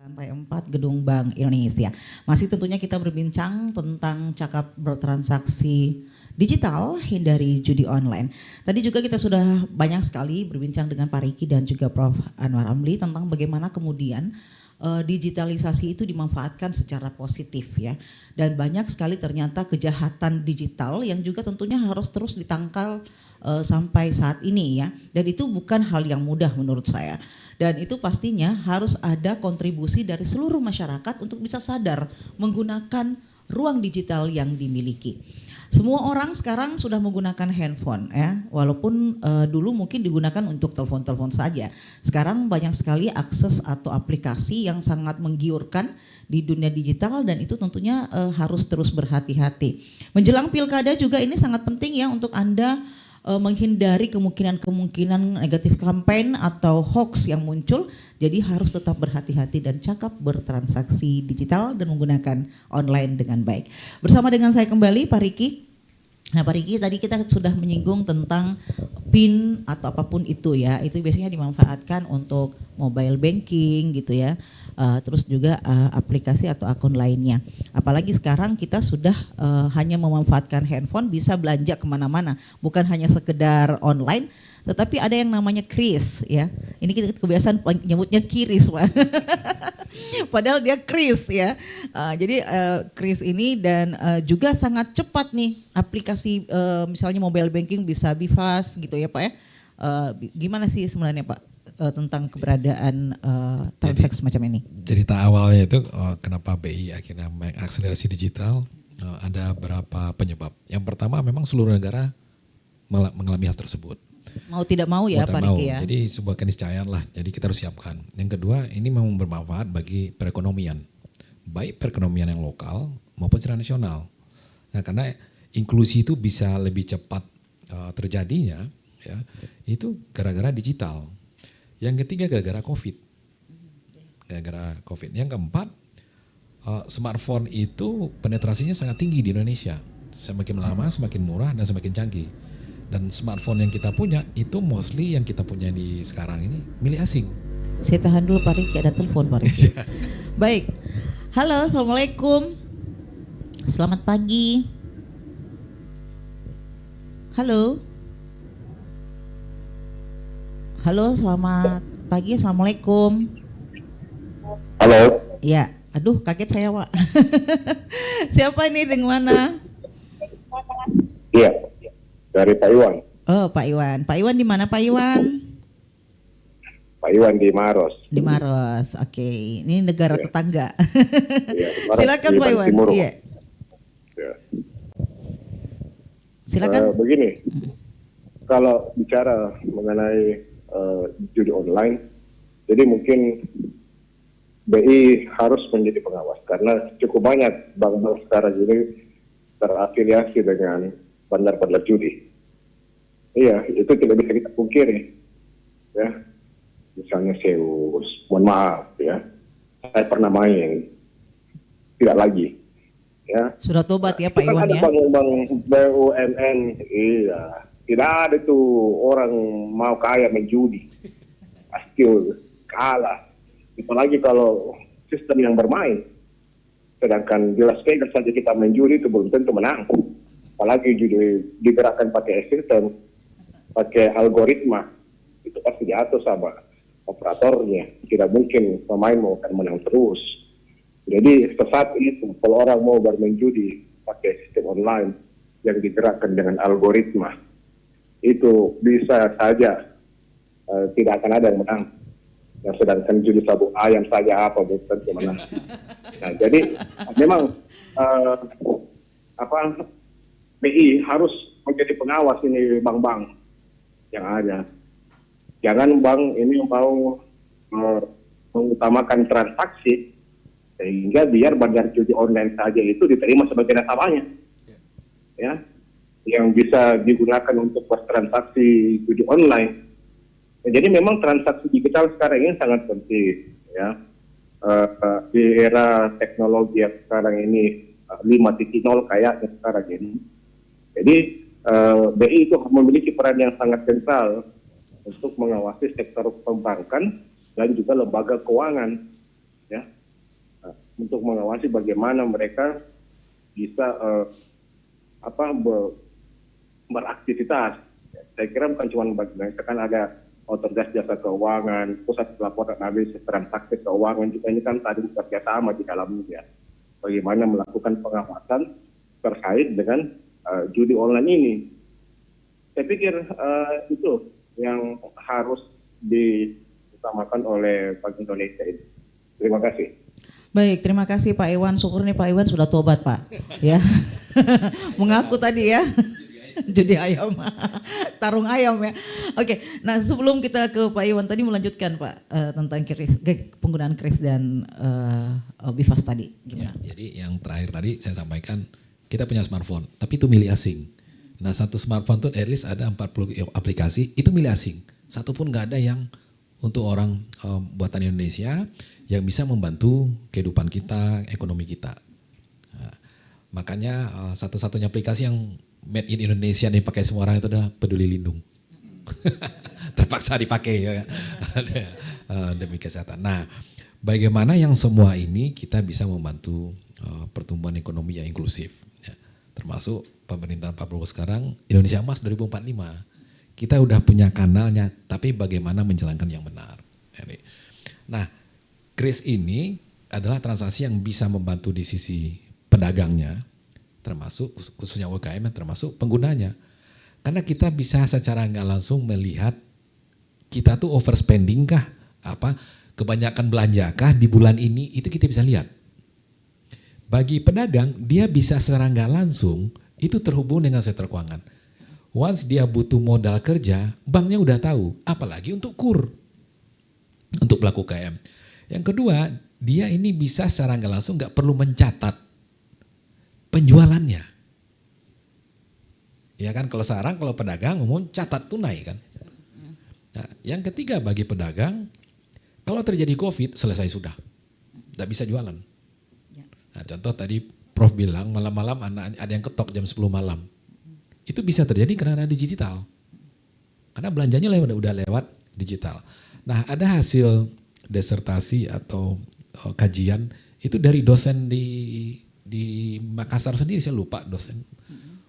Lantai 4 Gedung Bank Indonesia. Masih tentunya kita berbincang tentang cakap bertransaksi digital, hindari judi online. Tadi juga kita sudah banyak sekali berbincang dengan Pak Riki dan juga Prof. Anwar Amli tentang bagaimana kemudian digitalisasi itu dimanfaatkan secara positif ya. Dan banyak sekali ternyata kejahatan digital yang juga tentunya harus terus ditangkal sampai saat ini ya. Dan itu bukan hal yang mudah menurut saya. Dan itu pastinya harus ada kontribusi dari seluruh masyarakat untuk bisa sadar menggunakan ruang digital yang dimiliki. Semua orang sekarang sudah menggunakan handphone ya, walaupun dulu mungkin digunakan untuk telepon-telepon saja. Sekarang banyak sekali akses atau aplikasi yang sangat menggiurkan di dunia digital dan itu tentunya harus terus berhati-hati. Menjelang pilkada juga ini sangat penting ya untuk Anda menghindari kemungkinan-kemungkinan negatif campaign atau hoax yang muncul. Jadi harus tetap berhati-hati dan cakap bertransaksi digital dan menggunakan online dengan baik. Bersama dengan saya kembali Pak Riki. Nah Pak Riki, tadi kita sudah menyinggung tentang PIN atau apapun itu ya. Itu biasanya dimanfaatkan untuk mobile banking gitu ya. Terus juga aplikasi atau akun lainnya. Apalagi sekarang kita sudah hanya memanfaatkan handphone bisa belanja kemana-mana, bukan hanya sekedar online, tetapi ada yang namanya kris ya. Ini kita kebiasaan nyebutnya kiris Pak. Padahal dia kris ya. Jadi kris ini dan juga sangat cepat nih aplikasi misalnya mobile banking bisa BIFAS gitu ya Pak ya. Gimana sih sebenarnya Pak? Tentang keberadaan transaksi semacam ini. Cerita awalnya itu kenapa BI akhirnya mengakselerasi digital, ada beberapa penyebab. Yang pertama memang seluruh negara mengalami hal tersebut. Mau tidak mau ya Pak Riki ya. Jadi sebuah keniscayaan lah, jadi kita harus siapkan. Yang kedua ini memang bermanfaat bagi perekonomian. Baik perekonomian yang lokal maupun secara nasional. Nah karena inklusi itu bisa lebih cepat terjadinya ya, itu gara-gara digital. Yang ketiga gara-gara COVID. Gara-gara COVID. Yang keempat, smartphone itu penetrasinya sangat tinggi di Indonesia. Semakin lama semakin murah dan semakin canggih. Dan smartphone yang kita punya itu mostly yang kita punya di sekarang ini milik asing. Saya tahan dulu Pak Riki, ada telepon Pak Riki. Baik. Halo, Assalamualaikum. Selamat pagi. Halo. Halo, selamat pagi. Assalamualaikum. Halo. Ya, aduh kaget saya Pak. Siapa ini dengan mana? Iya, dari Pak Iwan. Oh Pak Iwan. Pak Iwan di mana Pak Iwan? Pak Iwan di Maros. Di Maros. Oke, ini negara tetangga. Iya, Maros, Silakan di Pak Iwan. Timur. Iya. Ya. Silakan. Begini, kalau bicara mengenai judi online, jadi mungkin BI harus menjadi pengawas karena cukup banyak bank-bank sekarang ini terafiliasi dengan bandar-bandar judi. Iya, itu tidak bisa kita pungkiri. Ya, misalnya Zeus, mohon maaf ya, saya pernah main, tidak lagi. Ya. Sudah tobat ya Pak Kan Iwan ada ya. bank-bank BUMN, iya. Tidak ada tuh orang mau kaya menjudi. Pasti kalah. Apalagi kalau sistem yang bermain. Sedangkan di Las Vegas saja kita main judi itu belum tentu menang. Apalagi judi digerakkan pakai sistem, pakai algoritma. Itu pasti diatur sama operatornya. Tidak mungkin pemain mau akan menang terus. Jadi sesaat itu kalau orang mau bermain judi pakai sistem online yang digerakkan dengan algoritma, itu bisa saja tidak akan ada yang menang. Yang sedangkan judi sabuk ayam saja apa belum tentu menang. Nah, jadi memang BI harus menjadi pengawas ini bank-bank yang ada. Jangan bank ini mau mengutamakan transaksi sehingga biar bandar judi online saja itu diterima sebagai nasabahnya. Ya. Yang bisa digunakan untuk bertransaksi judi online. Jadi memang transaksi digital sekarang ini sangat penting, ya. Di era teknologi yang sekarang ini 5.0 kayaknya sekarang ini. Jadi BI itu memiliki peran yang sangat sentral untuk mengawasi sektor perbankan dan juga lembaga keuangan, ya. untuk mengawasi bagaimana mereka bisa beraktivitas. Saya kira bukan cuma misalkan ada otoritas jasa keuangan, pusat pelaporan analisis transaksi keuangan juga ini kan tadi bekerja sama di dalamnya. Bagaimana melakukan pengawasan terkait dengan judi online ini. Saya pikir itu yang harus diutamakan oleh Bank Indonesia ini. Terima kasih. Baik, terima kasih Pak Iwan. Syukur nih Pak Iwan sudah tobat Pak. Ya, mengaku tadi ya. Judi ayam, tarung ayam ya. Oke, nah sebelum kita ke Pak Iwan tadi melanjutkan Pak tentang penggunaan kris dan Bifas tadi. Gimana? Ya, jadi yang terakhir tadi saya sampaikan kita punya smartphone, tapi itu milik asing. Nah satu smartphone tuh at least ada 40 aplikasi, itu milik asing. Satu pun nggak ada yang untuk orang buatan Indonesia yang bisa membantu kehidupan kita, ekonomi kita. Nah, makanya satu-satunya aplikasi yang made in Indonesia yang dipakai semua orang itu adalah Peduli Lindung. Terpaksa dipakai ya demi kesehatan. Nah, bagaimana yang semua ini kita bisa membantu pertumbuhan ekonomi yang inklusif, ya. Termasuk pemerintahan Pak Prabowo sekarang Indonesia Emas 2045. Kita udah punya kanalnya, tapi bagaimana menjalankan yang benar. Nah, kris ini adalah transaksi yang bisa membantu di sisi pedagangnya, termasuk khususnya UMKM, termasuk penggunanya. Karena kita bisa secara nggak langsung melihat kita tuh overspending kah, kebanyakan belanja kah di bulan ini, itu kita bisa lihat. Bagi pedagang, dia bisa secara nggak langsung itu terhubung dengan sektor keuangan. Once dia butuh modal kerja, banknya udah tahu, apalagi untuk KUR, untuk pelaku UKM. Yang kedua, dia ini bisa secara nggak langsung nggak perlu mencatat penjualannya. Ya kan, kalau sekarang kalau pedagang umum catat tunai kan. Nah, yang ketiga bagi pedagang, kalau terjadi COVID selesai sudah, tidak bisa jualan. Nah, contoh tadi Prof bilang malam-malam ada yang ketok jam 10 malam. Itu bisa terjadi karena ada digital. Karena belanjanya udah lewat digital. Nah, ada hasil disertasi atau kajian itu dari dosen di Makassar sendiri, saya lupa dosen.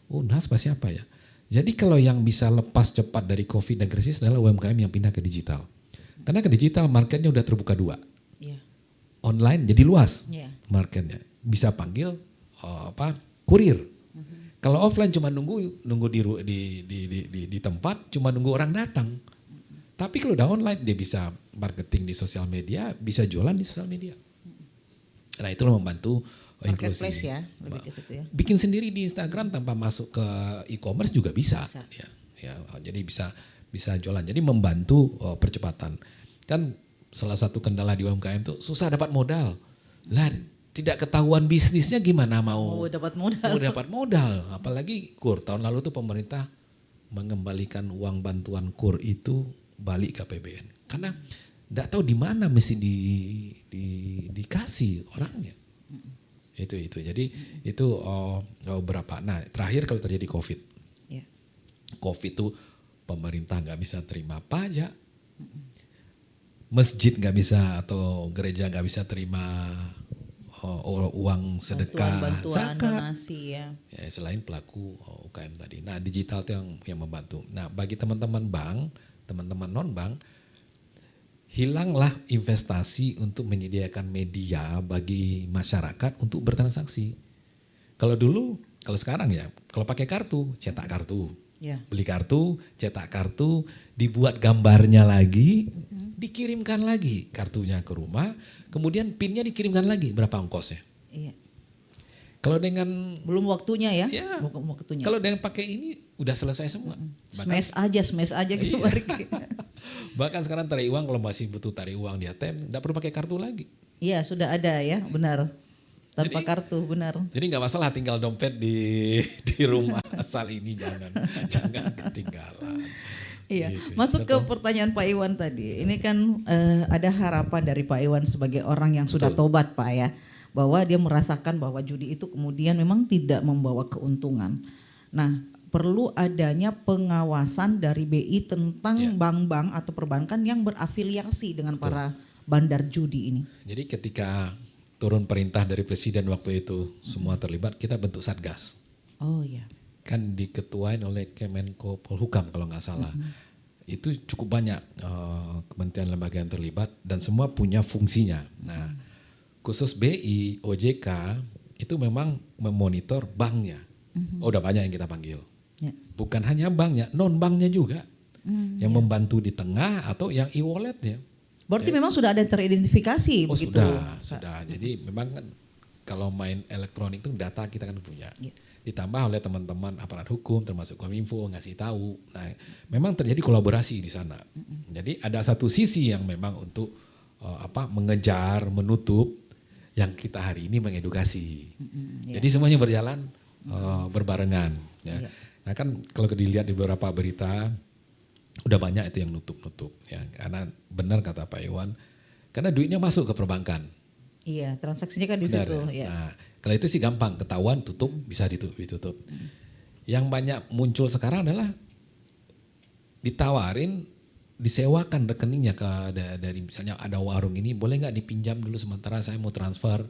Unhas pasti apa ya. Jadi kalau yang bisa lepas cepat dari COVID dan krisis adalah UMKM yang pindah ke digital. Karena ke digital marketnya udah terbuka dua. Online jadi luas marketnya. Bisa panggil kurir. Kalau offline cuma nunggu di tempat, cuma nunggu orang datang. Tapi kalau udah online dia bisa marketing di sosial media, bisa jualan di sosial media. Nah, itu membantu Marketplace inklusi. ya, lebih ke situ ya. Bikin sendiri di Instagram tanpa masuk ke e-commerce juga bisa. Ya, jadi bisa jualan. Jadi membantu percepatan. Kan salah satu kendala di UMKM itu susah dapat modal. Lah, tidak ketahuan bisnisnya gimana mau dapat modal. Mau dapat modal, apalagi KUR. Tahun lalu tuh pemerintah mengembalikan uang bantuan KUR itu balik ke APBN. Karena enggak tahu di mana mesti dikasih orangnya. Itu. Jadi itu berapa. Nah, terakhir kalau terjadi COVID. COVID itu pemerintah nggak bisa terima pajak. Masjid nggak bisa atau gereja nggak bisa terima uang sedekah, bantuan, zakat. donasi ya. Selain pelaku UKM tadi. Nah, digital itu yang membantu. Nah, bagi teman-teman bank, teman-teman non bank, hilanglah investasi untuk menyediakan media bagi masyarakat untuk bertransaksi. Kalau dulu, kalau sekarang ya, kalau pakai kartu, cetak kartu. Beli kartu, cetak kartu, dibuat gambarnya lagi, dikirimkan lagi kartunya ke rumah, kemudian PIN-nya dikirimkan lagi, berapa ongkosnya? Iya. Kalau dengan belum waktunya ya. Waktunya. Kalau dengan pakai ini udah selesai semua. Smash aja gitu. Bahkan sekarang tarik uang kalau masih butuh tarik uang di ATM, enggak perlu pakai kartu lagi. Iya, sudah ada ya, benar. Tanpa kartu, benar. Jadi nggak masalah tinggal dompet di rumah, asal ini jangan ketinggalan. Iya, gitu. masuk ke pertanyaan Pak Iwan tadi. Ini kan ada harapan dari Pak Iwan sebagai orang yang sudah tobat Pak ya, bahwa dia merasakan bahwa judi itu kemudian memang tidak membawa keuntungan. Nah, perlu adanya pengawasan dari BI tentang bank-bank atau perbankan yang berafiliasi dengan para bandar judi ini. Jadi ketika turun perintah dari presiden waktu itu semua terlibat, kita bentuk satgas. Oh iya. Kan diketuain oleh Kemenko Polhukam kalau nggak salah. Itu cukup banyak kementerian lembaga yang terlibat dan semua punya fungsinya. Nah, khusus BI, OJK itu memang memonitor banknya. Oh, udah banyak yang kita panggil. Ya. Bukan hanya banknya, non banknya juga yang membantu di tengah atau yang e-walletnya. Berarti memang sudah ada teridentifikasi Oh begitu. sudah. Jadi memang kan kalau main elektronik itu data kita kan punya. Ya. Ditambah oleh teman-teman aparat hukum termasuk Kominfo ngasih tahu. Nah, memang terjadi kolaborasi di sana. Jadi ada satu sisi yang memang untuk mengejar, menutup, yang kita hari ini mengedukasi. Ya. Jadi semuanya berjalan berbarengan. Ya. Ya. Nah kan kalau dilihat di beberapa berita udah banyak itu yang nutup-nutup. Ya. Karena benar kata Pak Iwan, karena duitnya masuk ke perbankan. Iya, transaksinya kan di Benar, situ. ya. Ya. Nah, kalau itu sih gampang, ketahuan, tutup, bisa ditutup. Yang banyak muncul sekarang adalah ditawarin, disewakan rekeningnya dari misalnya ada warung ini, boleh nggak dipinjam dulu sementara saya mau transfer,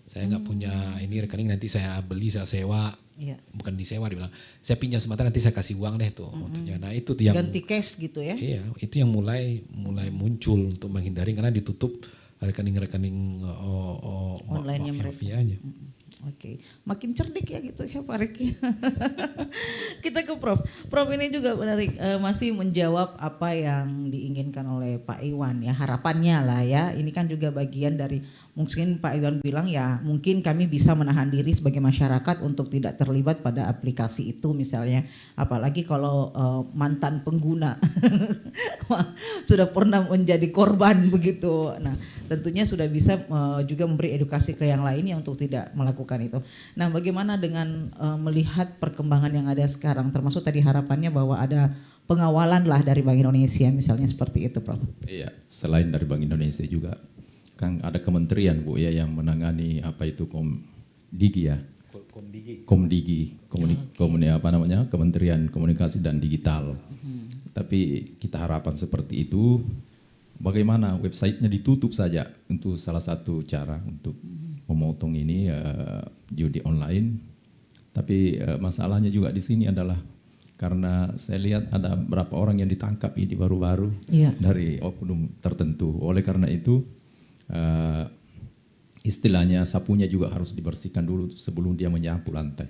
saya nggak punya ini rekening, nanti saya beli, saya sewa, Iya. bukan disewa, dibilang saya pinjam sementara nanti saya kasih uang deh tuh. Untuknya. Nah itu tuh yang Ganti cash gitu ya. iya, itu yang mulai muncul untuk menghindari karena ditutup rekening-rekening Online-nya mereka. mafianya. Oke, makin cerdik ya gitu ya Pak Riki. Kita ke Prof. Prof ini juga menarik, masih menjawab apa yang diinginkan oleh Pak Iwan ya, harapannya lah ya. Ini kan juga bagian dari mungkin Pak Iwan bilang ya, mungkin kami bisa menahan diri sebagai masyarakat untuk tidak terlibat pada aplikasi itu misalnya. Apalagi kalau mantan pengguna sudah pernah menjadi korban begitu. Nah, tentunya sudah bisa juga memberi edukasi ke yang lainnya untuk tidak melakukan itu. Nah, bagaimana dengan melihat perkembangan yang ada sekarang, termasuk tadi harapannya bahwa ada pengawalan lah dari Bank Indonesia misalnya seperti itu, Prof. Iya, selain dari Bank Indonesia juga kan ada kementerian Bu ya yang menangani apa itu Komdigi ya. Komdigi, Kementerian Komunikasi dan Digital. Tapi kita harapan seperti itu, bagaimana websitenya ditutup saja untuk salah satu cara untuk memotong ini judi online. Tapi masalahnya juga di sini adalah karena saya lihat ada beberapa orang yang ditangkap ini baru-baru dari oknum tertentu. Oleh karena itu istilahnya sapunya juga harus dibersihkan dulu sebelum dia menyapu lantai.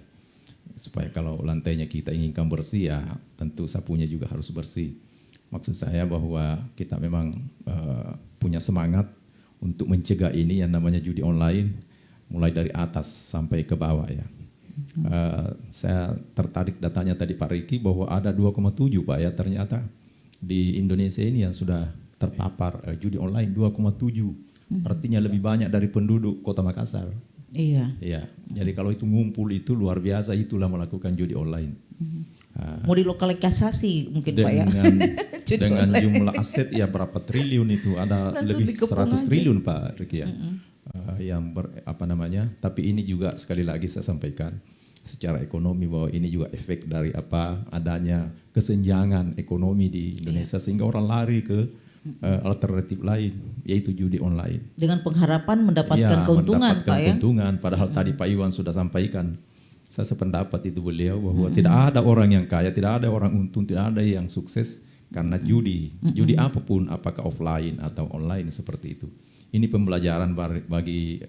Supaya kalau lantainya kita inginkan bersih ya tentu sapunya juga harus bersih. Maksud saya bahwa kita memang punya semangat untuk mencegah ini yang namanya judi online mulai dari atas sampai ke bawah ya. Saya tertarik datanya tadi Pak Riki bahwa ada 2,7 Pak ya, ternyata di Indonesia ini yang sudah terpapar judi online 2,7. Artinya lebih banyak dari penduduk Kota Makassar. Iya. Iya. Jadi kalau itu ngumpul itu luar biasa, itulah melakukan judi online. Mau dilokalisasi mungkin Pak ya. Dengan jumlah aset ya berapa triliun itu, ada Langsung lebih dikepung 100 aja. triliun Pak Riki ya. Tapi ini juga sekali lagi saya sampaikan secara ekonomi bahwa ini juga efek dari adanya kesenjangan ekonomi di Indonesia sehingga orang lari ke alternatif lain yaitu judi online. Dengan pengharapan mendapatkan keuntungan mendapatkan Pak ya. keuntungan, padahal tadi Pak Iwan sudah sampaikan, saya sependapat itu beliau bahwa tidak ada orang yang kaya, tidak ada orang untung, tidak ada yang sukses karena judi. Judi apapun, apakah offline atau online seperti itu. Ini pembelajaran bagi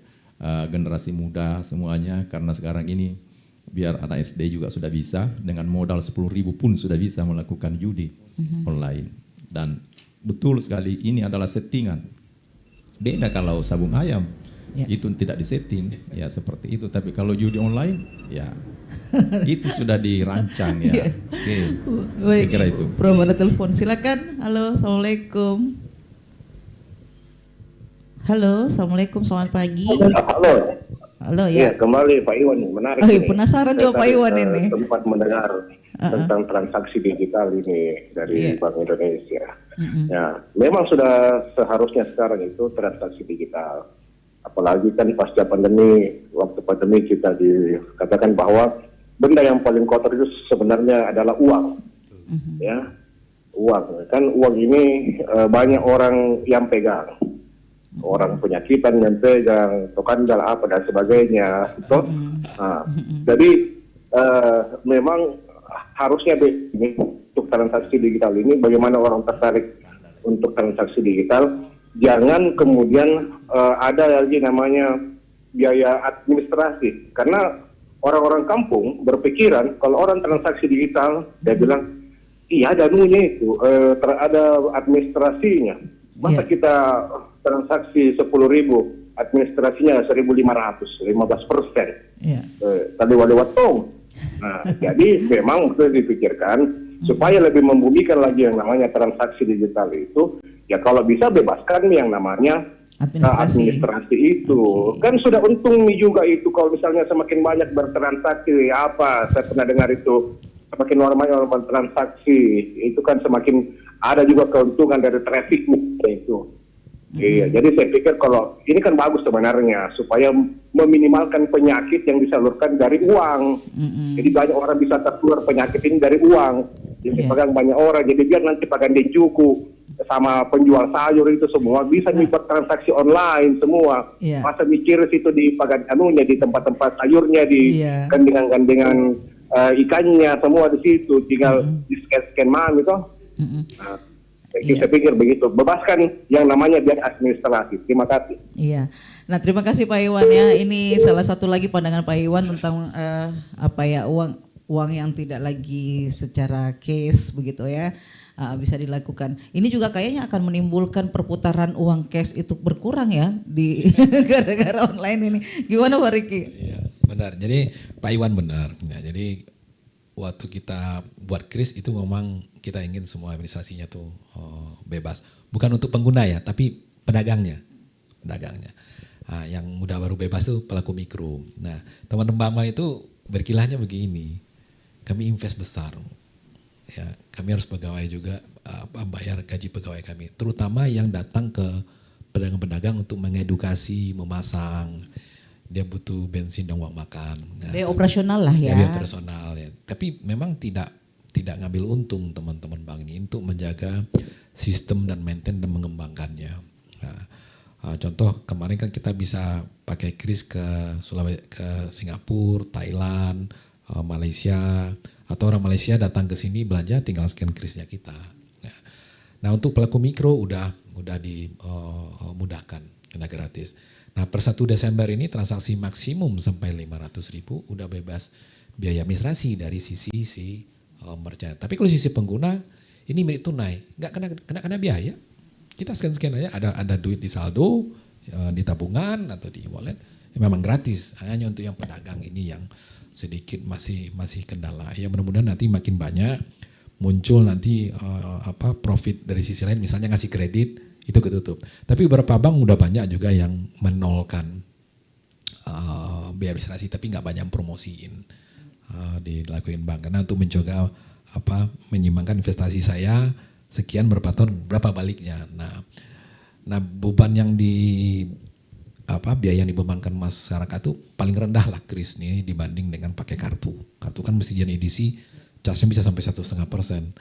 generasi muda semuanya, karena sekarang ini biar anak SD juga sudah bisa, dengan modal 10.000 pun sudah bisa melakukan judi online. Dan betul sekali ini adalah settingan. Beda kalau sabung ayam, itu tidak disetting, ya seperti itu. Tapi kalau judi online, ya itu sudah dirancang ya. Oke, saya kira itu. Prof ada telepon, silakan. Halo, assalamualaikum. Halo, assalamualaikum, selamat pagi. Halo. Halo Ya, ya. kembali Pak Iwan, menarik. Oh, ini. penasaran Saya juga Pak tadi, Iwan ini. Sempat mendengar tentang transaksi digital ini dari Bank Indonesia. Ya, memang sudah seharusnya sekarang itu transaksi digital. Apalagi kan pasca pandemi, waktu pandemi kita dikatakan bahwa benda yang paling kotor itu sebenarnya adalah uang. Ya, uang. Kan uang ini banyak orang yang pegang. orang penyakitan yang pegang, tokandal apa dan sebagainya. So, jadi memang harusnya ini untuk transaksi digital ini bagaimana orang tertarik untuk transaksi digital, jangan kemudian ada lagi namanya biaya administrasi, karena orang-orang kampung berpikiran kalau orang transaksi digital, dia bilang iya danunya itu ada administrasinya, masa kita transaksi 10.000 administrasinya 1.500, 15%, tadi lewat tong. Nah, jadi memang harus dipikirkan supaya lebih membumikan lagi yang namanya transaksi digital itu, ya kalau bisa bebaskan yang namanya administrasi itu. Kan sudah untung juga itu kalau misalnya semakin banyak bertransaksi, saya pernah dengar itu semakin normal transaksi, itu kan semakin ada juga keuntungan dari traffic itu. Iya, jadi saya pikir kalau ini kan bagus sebenarnya supaya meminimalkan penyakit yang disalurkan dari uang. Jadi banyak orang bisa tertular penyakit ini dari uang. Jadi pegang banyak orang, jadi biar nanti pakai denjuku sama penjual sayur itu semua bisa bertransaksi online semua. Masa mikir situ di pagan di tempat-tempat sayurnya di gandengan-gandengan ikannya semua di situ, tinggal di scan mami toh. Saya pikir begitu, bebaskan yang namanya biar administrasi. Terima kasih. Iya. Nah, terima kasih Pak Iwan ya. Ini salah satu lagi pandangan Pak Iwan tentang uang yang tidak lagi secara cash begitu ya. Bisa dilakukan. Ini juga kayaknya akan menimbulkan perputaran uang cash itu berkurang ya di gara-gara online ini. Gimana Pak Riki? Iya, benar. Jadi Pak Iwan benar. Ya, jadi waktu kita buat kris itu memang kita ingin semua administrasinya tuh bebas. Bukan untuk pengguna ya, tapi pedagangnya. Yang mudah baru bebas tuh pelaku mikro. Nah, teman-teman Mama itu berkilahnya begini. Kami invest besar. Ya, kami harus pegawai juga bayar gaji pegawai kami, terutama yang datang ke pedagang-pedagang untuk mengedukasi, memasang. Dia butuh bensin dan uang makan. Nah, biaya operasional lah ya. Biaya operasional ya. Tapi memang tidak ngambil untung teman-teman bank ini untuk menjaga sistem dan maintain dan mengembangkannya. Nah, contoh kemarin kan kita bisa pakai kris ke Singapura, Thailand, Malaysia, atau orang Malaysia datang ke sini belanja tinggal scan krisnya kita. Nah, untuk pelaku mikro udah dimudahkan, udah gratis. Nah, per 1 Desember ini transaksi maksimum sampai 500.000 udah bebas biaya administrasi dari sisi merchant. Tapi kalau sisi pengguna ini milik tunai, nggak kena biaya. Kita scan aja, ada duit di saldo, di tabungan atau di wallet, memang gratis. Hanya untuk yang pedagang ini yang sedikit masih kendala. Ya mudah-mudahan nanti makin banyak muncul nanti profit dari sisi lain, misalnya ngasih kredit itu ketutup. Tapi beberapa bank udah banyak juga yang menolkan biaya administrasi, tapi nggak banyak promosiin dilakuin bank. Karena untuk mencoba menyimbangkan investasi saya sekian berapa tahun berapa baliknya. Nah beban yang biaya yang dibebankan masyarakat itu paling rendah lah kris nih dibanding dengan pakai kartu. Kartu kan mesti jadi edisi, charge-nya bisa sampai 1,5%.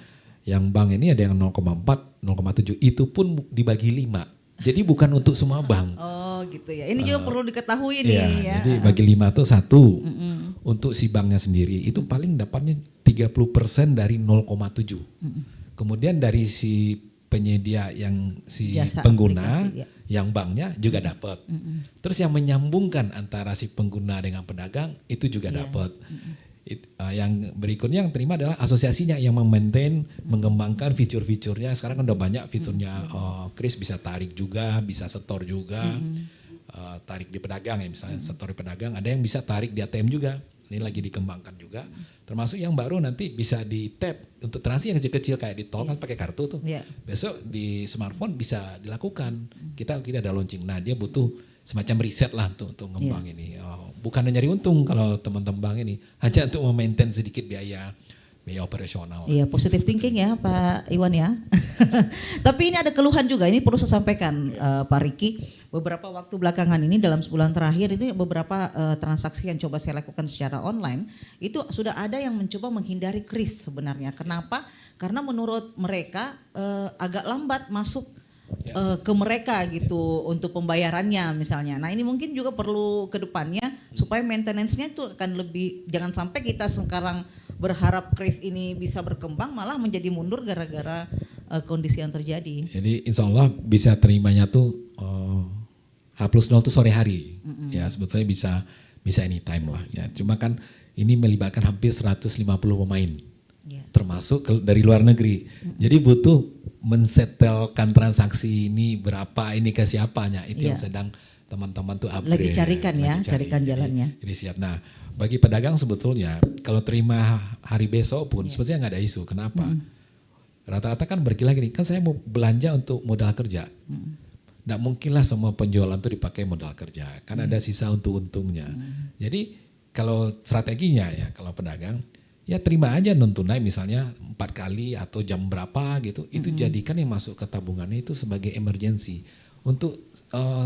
Yang bank ini ada yang 0,4, 0,7, itu pun dibagi 5. Jadi bukan untuk semua bank. Oh gitu ya, ini juga perlu diketahui nih ya. Jadi bagi 5 itu 1, untuk si banknya sendiri itu paling dapatnya 30% dari 0,7. Kemudian dari si penyedia yang si jasa pengguna, aplikasi, yang banknya juga dapat. Terus yang menyambungkan antara si pengguna dengan pedagang itu juga dapat. Yang berikutnya yang terima adalah asosiasinya yang memaintain, mengembangkan fitur-fiturnya. Sekarang kan udah banyak fiturnya, kris bisa tarik juga, bisa setor juga, tarik di pedagang ya misalnya, setor di pedagang. Ada yang bisa tarik di ATM juga, ini lagi dikembangkan juga. Termasuk yang baru nanti bisa di tap untuk transaksi yang kecil-kecil kayak di tol kan pakai kartu tuh. Besok di smartphone bisa dilakukan. Kita ada launching. Nah dia butuh semacam riset lah untuk ngembang ini. Bukan nyari untung kalau teman-teman bank ini, hanya untuk memaintain sedikit biaya operasional. Iya, positive thinking ya Pak Iwan ya. Tapi ini ada keluhan juga, ini perlu saya sampaikan Pak Riki. Beberapa waktu belakangan ini dalam sebulan terakhir ini beberapa transaksi yang coba saya lakukan secara online, itu sudah ada yang mencoba menghindari kris sebenarnya. Kenapa? Karena menurut mereka agak lambat masuk ke mereka gitu untuk pembayarannya misalnya. Nah ini mungkin juga perlu ke depannya supaya maintenance-nya itu akan lebih, jangan sampai kita sekarang berharap Kris ini bisa berkembang malah menjadi mundur gara-gara kondisi yang terjadi. Jadi insya Allah bisa terimanya tuh H+0 tuh sore hari. Ya sebetulnya bisa anytime lah ya. Cuma kan ini melibatkan hampir 150 pemain. Termasuk dari luar negeri. Jadi butuh mensetelkan transaksi ini berapa, ini ke siapanya, itu yang sedang teman-teman tuh upgrade. Lagi carikan carikan jalannya. Jadi siap. Nah bagi pedagang sebetulnya kalau terima hari besok pun sebetulnya nggak ada isu. Kenapa? Rata-rata kan berkila gini, kan saya mau belanja untuk modal kerja. Nggak mungkin lah semua penjualan tuh dipakai modal kerja. Kan ada sisa untuk untungnya. Jadi kalau strateginya ya, kalau pedagang, ya terima aja non tunai misalnya 4 kali atau jam berapa gitu, itu jadikan yang masuk ke tabungannya itu sebagai emergency untuk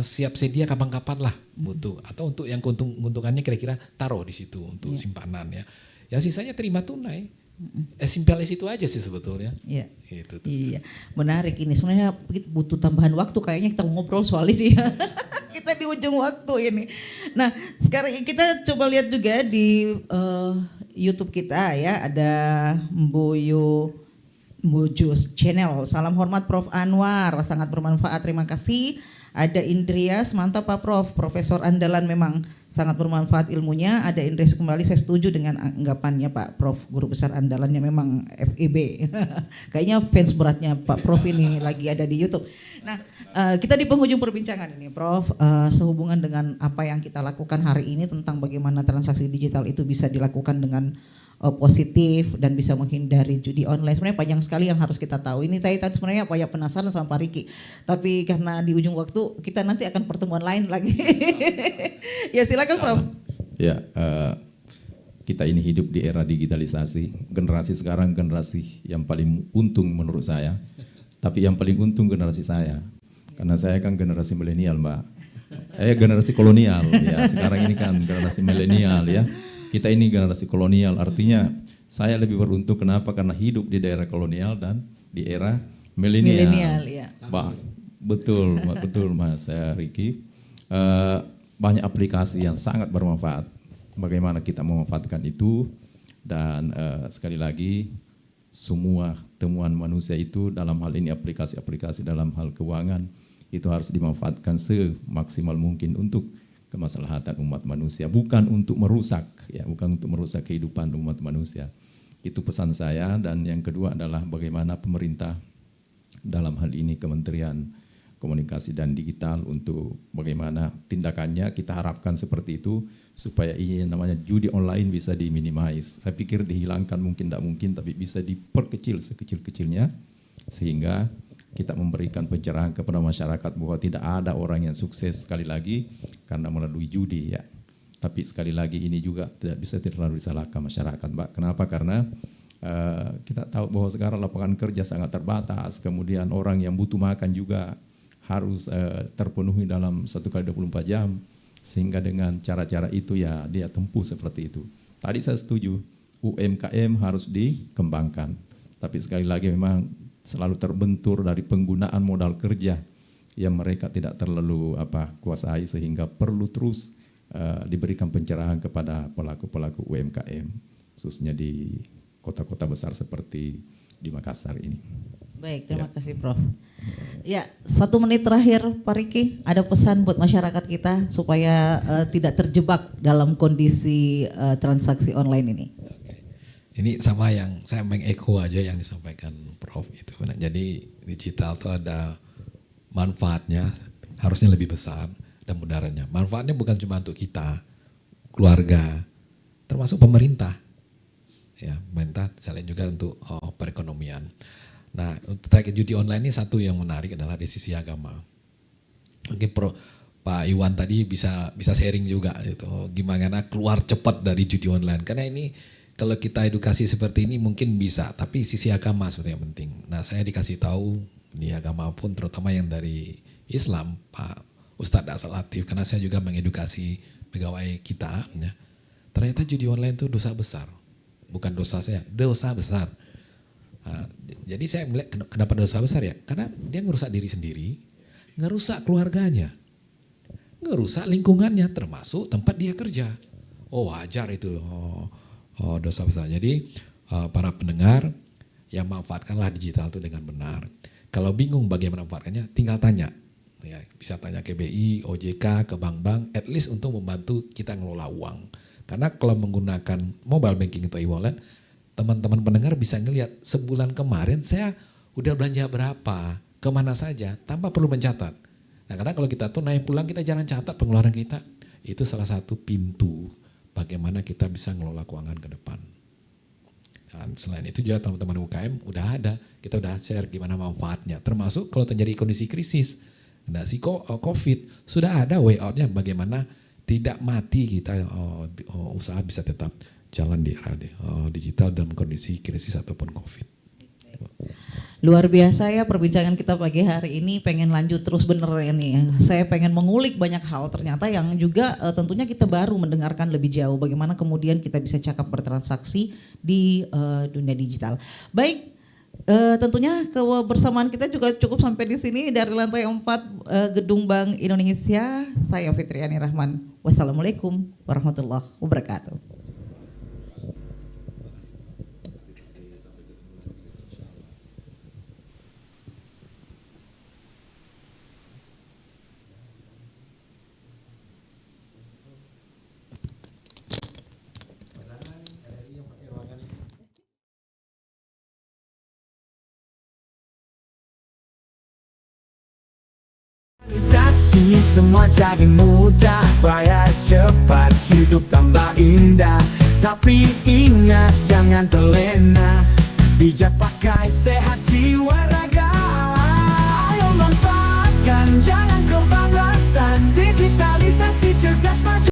siap sedia kapan-kapan lah butuh, atau untuk yang keuntungannya kira-kira taruh di situ untuk simpanan ya. Ya sisanya terima tunai. Simpel itu aja sih sebetulnya. Iya. Gitu. Iya, menarik ini. Sebenarnya butuh tambahan waktu kayaknya kita ngobrol soal ini. Kita di ujung waktu ini. Nah, sekarang kita coba lihat juga di YouTube kita ya, ada Mbujus Channel. Salam hormat Prof Anwar, sangat bermanfaat, terima kasih. Ada Indrias, mantap Pak Prof, profesor andalan memang sangat bermanfaat ilmunya. Ada Indrias kembali, saya setuju dengan anggapannya Pak Prof, guru besar andalannya memang FEB. Kayaknya fans beratnya Pak Prof ini lagi ada di YouTube. Nah, kita di penghujung perbincangan ini Prof, sehubungan dengan apa yang kita lakukan hari ini tentang bagaimana transaksi digital itu bisa dilakukan dengan positif dan bisa menghindari judi online. Sebenarnya panjang sekali yang harus kita tahu. Ini saya tadi sebenarnya apa ya penasaran sama Pak Riki. Tapi karena di ujung waktu kita nanti akan pertemuan lain lagi. Ya silakan Prof. Ya, kita ini hidup di era digitalisasi. Generasi sekarang generasi yang paling untung menurut saya. Tapi yang paling untung generasi saya. Karena saya kan generasi milenial, Mbak. Generasi kolonial ya. Sekarang ini kan generasi milenial ya. Kita ini generasi kolonial, artinya saya lebih beruntung. Kenapa? Karena hidup di daerah kolonial dan di era milenial. Milenial ya. Betul Mas Riki. Banyak aplikasi yang sangat bermanfaat. Bagaimana kita memanfaatkan itu, dan sekali lagi semua temuan manusia itu dalam hal ini aplikasi-aplikasi dalam hal keuangan itu harus dimanfaatkan semaksimal mungkin untuk kemaslahatan umat manusia, bukan untuk merusak ya, bukan untuk merusak kehidupan umat manusia. Itu pesan saya. Dan yang kedua adalah bagaimana pemerintah dalam hal ini Kementerian Komunikasi dan Digital untuk bagaimana tindakannya, kita harapkan seperti itu supaya ini namanya judi online bisa diminimais. Saya pikir dihilangkan mungkin tidak mungkin, tapi bisa diperkecil sekecil-kecilnya sehingga kita memberikan pencerahan kepada masyarakat bahwa tidak ada orang yang sukses sekali lagi karena melalui judi ya. Tapi sekali lagi ini juga tidak bisa terlalu disalahkan masyarakat, Mbak. Kenapa? Karena kita tahu bahwa sekarang lapangan kerja sangat terbatas, kemudian orang yang butuh makan juga harus terpenuhi dalam 1x24 jam, sehingga dengan cara-cara itu ya dia tempuh seperti itu. Tadi saya setuju, UMKM harus dikembangkan, tapi sekali lagi memang selalu terbentur dari penggunaan modal kerja yang mereka tidak terlalu kuasai, sehingga perlu terus diberikan pencerahan kepada pelaku-pelaku UMKM khususnya di kota-kota besar seperti di Makassar ini. Baik, terima kasih Prof. Ya, 1 menit terakhir Pak Riki, ada pesan buat masyarakat kita supaya tidak terjebak dalam kondisi transaksi online ini. Ini sama yang saya mengeko aja yang disampaikan Prof itu. Nah, jadi digital itu ada manfaatnya, harusnya lebih besar, dan mudaratnya. Manfaatnya bukan cuma untuk kita, keluarga, termasuk pemerintah. Ya, pemerintah selain juga untuk perekonomian. Nah, untuk terkait judi online ini satu yang menarik adalah dari sisi agama. Mungkin Pak Iwan tadi bisa sharing juga gitu, gimana keluar cepat dari judi online. Karena ini kalau kita edukasi seperti ini mungkin bisa, tapi sisi agama sebetulnya yang penting. Nah, saya dikasih tahu di agama pun, terutama yang dari Islam, Pak Ustadz Asal Latif, karena saya juga mengedukasi pegawai kita, ya, ternyata judi online itu dosa besar. Bukan dosa saya, dosa besar. Jadi saya melihat kenapa dosa besar ya, karena dia ngerusak diri sendiri, ngerusak keluarganya, ngerusak lingkungannya, termasuk tempat dia kerja. Oh wajar itu, dosa besar. Jadi para pendengar, yang manfaatkanlah digital itu dengan benar. Kalau bingung bagaimana manfaatkannya, tinggal tanya. Ya, bisa tanya ke BI, OJK, ke bank-bank, at least untuk membantu kita ngelola uang. Karena kalau menggunakan mobile banking atau e-wallet, teman-teman pendengar bisa ngelihat sebulan kemarin saya udah belanja berapa, kemana saja, tanpa perlu mencatat. Nah karena kalau kita tuh naik pulang kita jangan catat pengeluaran kita, itu salah satu pintu bagaimana kita bisa ngelola keuangan ke depan. Dan selain itu juga teman-teman UKM udah ada, kita udah share gimana manfaatnya, termasuk kalau terjadi kondisi krisis. Nah si COVID sudah ada way out-nya bagaimana tidak mati kita, usaha bisa tetap jalan di era digital dalam kondisi krisis ataupun COVID. Luar biasa ya perbincangan kita pagi hari ini, pengen lanjut terus bener ini. Saya pengen mengulik banyak hal ternyata yang juga tentunya kita baru mendengarkan lebih jauh bagaimana kemudian kita bisa cakap bertransaksi di dunia digital. Baik, tentunya kebersamaan kita juga cukup sampai di sini dari lantai 4 Gedung Bank Indonesia. Saya Fitriani Rahman. Wassalamualaikum warahmatullahi wabarakatuh. Organisasi semua jadi mudah, bayar cepat, hidup tambah indah. Tapi ingat jangan terlena, bijak pakai sehat jiwa.